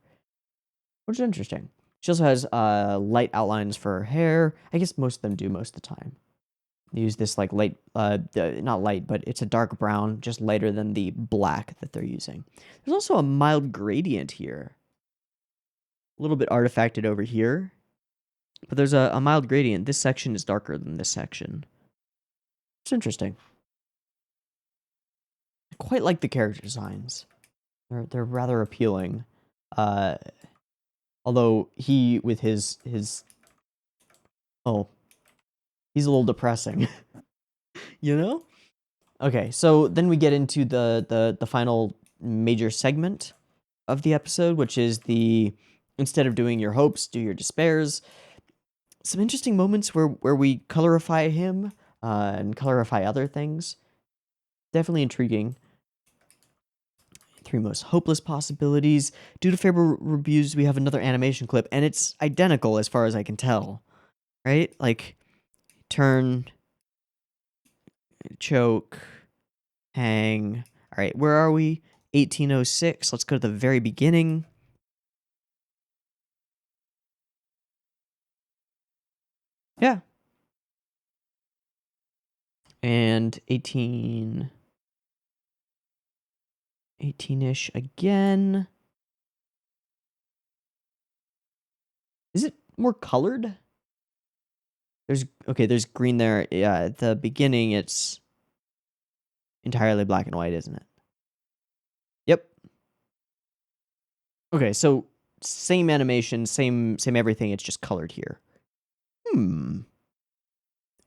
which is interesting. She also has light outlines for her hair. I guess most of them do most of the time. They use this like light, not light, but it's a dark brown, just lighter than the black that they're using. There's also a mild gradient here. A little bit artifacted over here. But there's a mild gradient. This section is darker than this section. It's interesting. I quite like the character designs. They're rather appealing. Although he with his oh, he's a little depressing. You know? Okay, so then we get into the final major segment of the episode, which is the instead of doing your hopes, do your despairs. Some interesting moments where we colorify him and colorify other things. Definitely intriguing. 3 most hopeless possibilities. Due to favorable reviews, we have another animation clip, and it's identical as far as I can tell. Right? Like, turn, choke, hang. All right, where are we? 1806. Let's go to the very beginning. Yeah. And 18-ish again. Is it more colored? There's green there. Yeah, at the beginning it's entirely black and white, isn't it? Yep. Okay, so same animation, same everything, it's just colored here.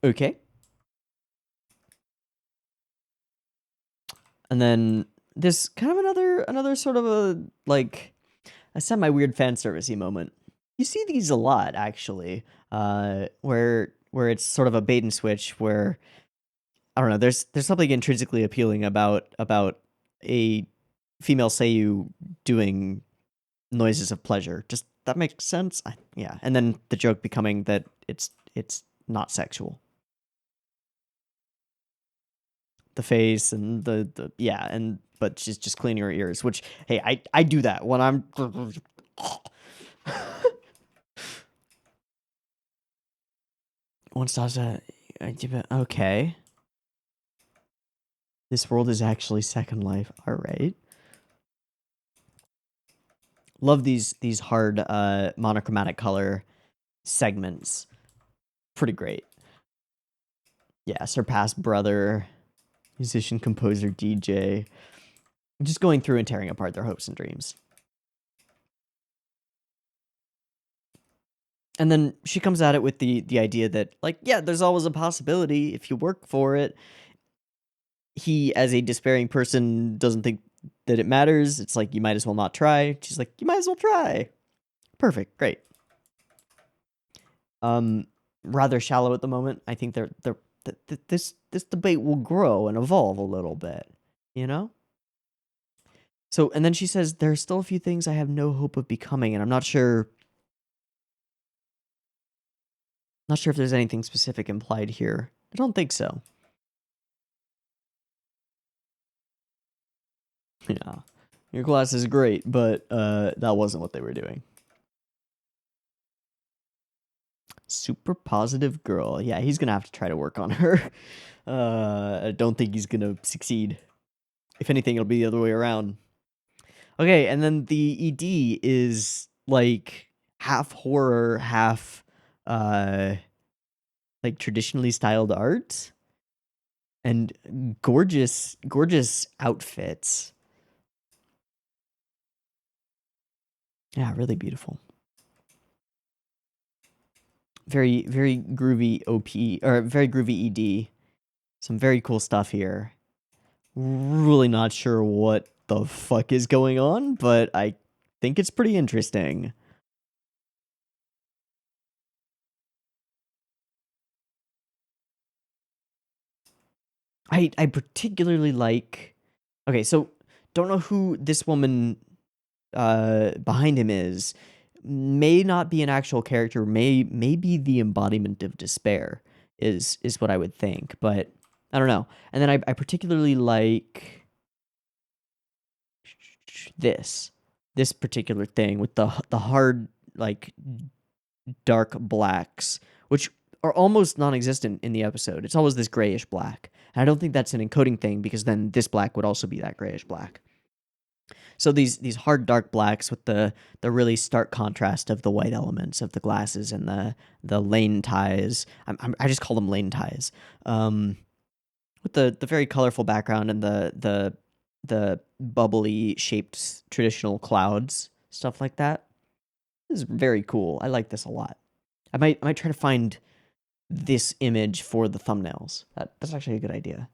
Okay. And then this kind of another sort of a like a semi-weird fan servicey moment. You see these a lot actually, where it's sort of a bait and switch where I don't know, there's something intrinsically appealing about a female Seiyu doing noises of pleasure. Just that makes sense. Yeah, and then the joke becoming that it's not sexual. The face and the yeah, and but she's just cleaning her ears, which hey, I do that when I'm once does a okay. This world is actually Second Life. All right. Love these hard monochromatic color segments. Pretty great. Yeah, surpassed brother, musician, composer, DJ. Just going through and tearing apart their hopes and dreams. And then she comes at it with the idea that, like, yeah, there's always a possibility if you work for it. He, as a despairing person, doesn't think that it matters. It's like, you might as well not try. She's like, you might as well try. Perfect, great. Rather shallow at the moment. I think this debate will grow and evolve a little bit, you know? So, and then she says, there are still a few things I have no hope of becoming, and I'm not sure if there's anything specific implied here. I don't think so. Yeah. Your class is great, but that wasn't what they were doing. Super positive girl. Yeah, he's gonna have to try to work on her. I don't think he's gonna succeed. If anything, it'll be the other way around. Okay, and then the ED is like half horror, half like traditionally styled art. and gorgeous outfits. Yeah, really beautiful. Very groovy OP, or very groovy ED. Some very cool stuff here. Really not sure what the fuck is going on, but I think it's pretty interesting. I particularly like. Okay, so don't know who this woman behind him is. May not be an actual character. May be the embodiment of despair. Is what I would think, but I don't know. And then I particularly like this particular thing with the hard, like, dark blacks, which are almost non-existent in the episode. It's always this grayish black. And I don't think that's an encoding thing, because then this black would also be that grayish black. So these hard dark blacks with the really stark contrast of the white elements of the glasses and the lane ties. I just call them lane ties. With the very colorful background and the bubbly shaped traditional clouds, stuff like that. This is very cool. I like this a lot. I might try to find this image for the thumbnails. That's actually a good idea.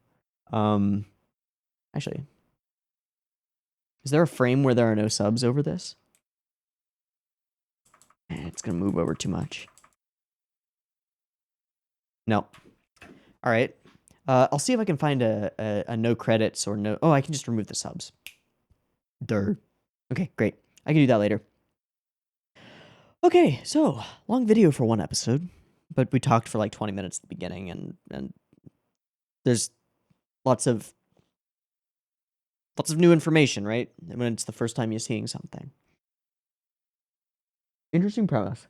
Actually, is there a frame where there are no subs over this? It's gonna move over too much. No. All right. I'll see if I can find a no credits or no. Oh, I can just remove the subs. Durr. Okay, great. I can do that later. Okay, so long video for one episode, but we talked for like 20 minutes at the beginning, and there's lots of new information, right? When it's the first time you're seeing something. Interesting premise.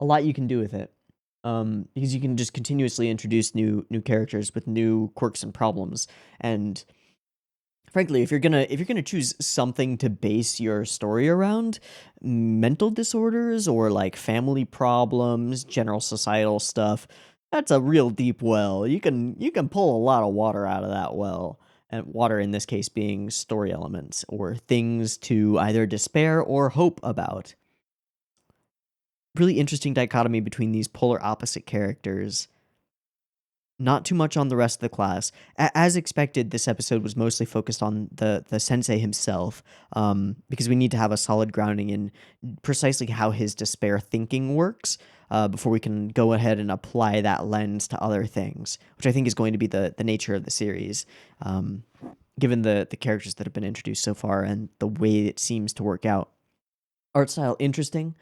A lot you can do with it, because you can just continuously introduce new characters with new quirks and problems. And frankly, if you're gonna choose something to base your story around, mental disorders or like family problems, general societal stuff, that's a real deep well. You can pull a lot of water out of that well. And water in this case being story elements or things to either despair or hope about. Really interesting dichotomy between these polar opposite characters. Not too much on the rest of the class. As expected, this episode was mostly focused on the sensei himself, because we need to have a solid grounding in precisely how his despair thinking works, before we can go ahead and apply that lens to other things, which I think is going to be the nature of the series, given the characters that have been introduced so far and the way it seems to work out. Art style, interesting.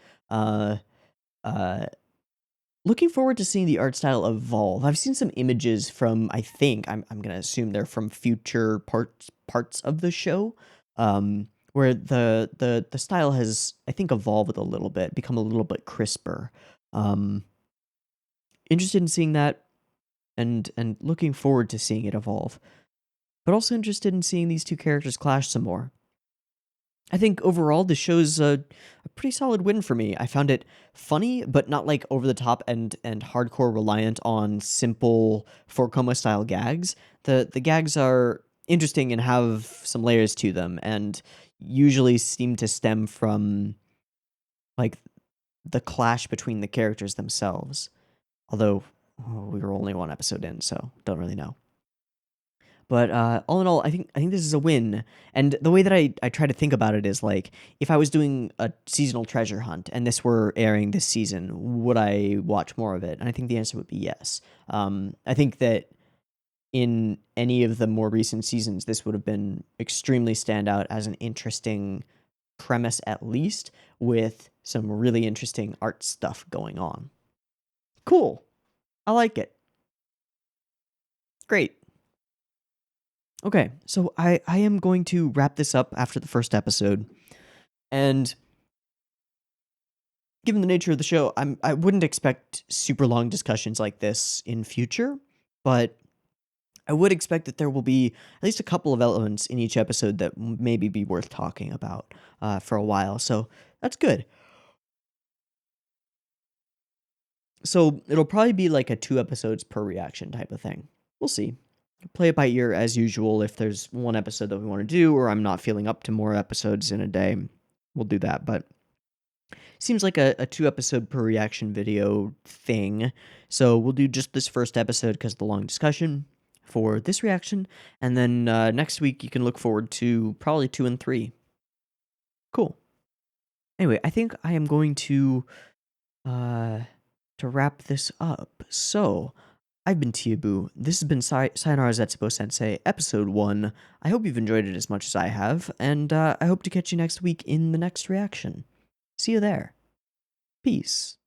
Looking forward to seeing the art style evolve. I've seen some images from, I think, I'm gonna assume they're from future parts of the show, where the style has, I think, evolved a little bit, become a little bit crisper. Interested in seeing that, and looking forward to seeing it evolve. But also interested in seeing these two characters clash some more. I think overall the show's a pretty solid win for me. I found it funny, but not like over the top and hardcore reliant on simple 4 style gags. The gags are interesting and have some layers to them, and usually seem to stem from like the clash between the characters themselves. Although we were only one episode in, so don't really know. But all in all, I think this is a win. And the way that I try to think about it is like, if I was doing a seasonal treasure hunt and this were airing this season, would I watch more of it? And I think the answer would be yes. I think that in any of the more recent seasons, this would have been extremely standout as an interesting premise, at least, with some really interesting art stuff going on. Cool. I like it. Great. Okay, so I am going to wrap this up after the first episode, and given the nature of the show, I wouldn't expect super long discussions like this in future, but I would expect that there will be at least a couple of elements in each episode that maybe be worth talking about for a while, so that's good. So it'll probably be like a 2 episodes per reaction type of thing. We'll see. play it by ear as usual. If there's one episode that we want to do, or I'm not feeling up to more episodes in a day, we'll do that. But seems like a 2 episode per reaction video thing. So we'll do just this first episode because of the long discussion for this reaction. And then next week you can look forward to probably 2 and 3. Cool. Anyway, I think I am going to wrap this up. So, I've been Teeaboo. This has been Sayonara Zetsubou Sensei, episode 1. I hope you've enjoyed it as much as I have, and I hope to catch you next week in the next reaction. See you there. Peace.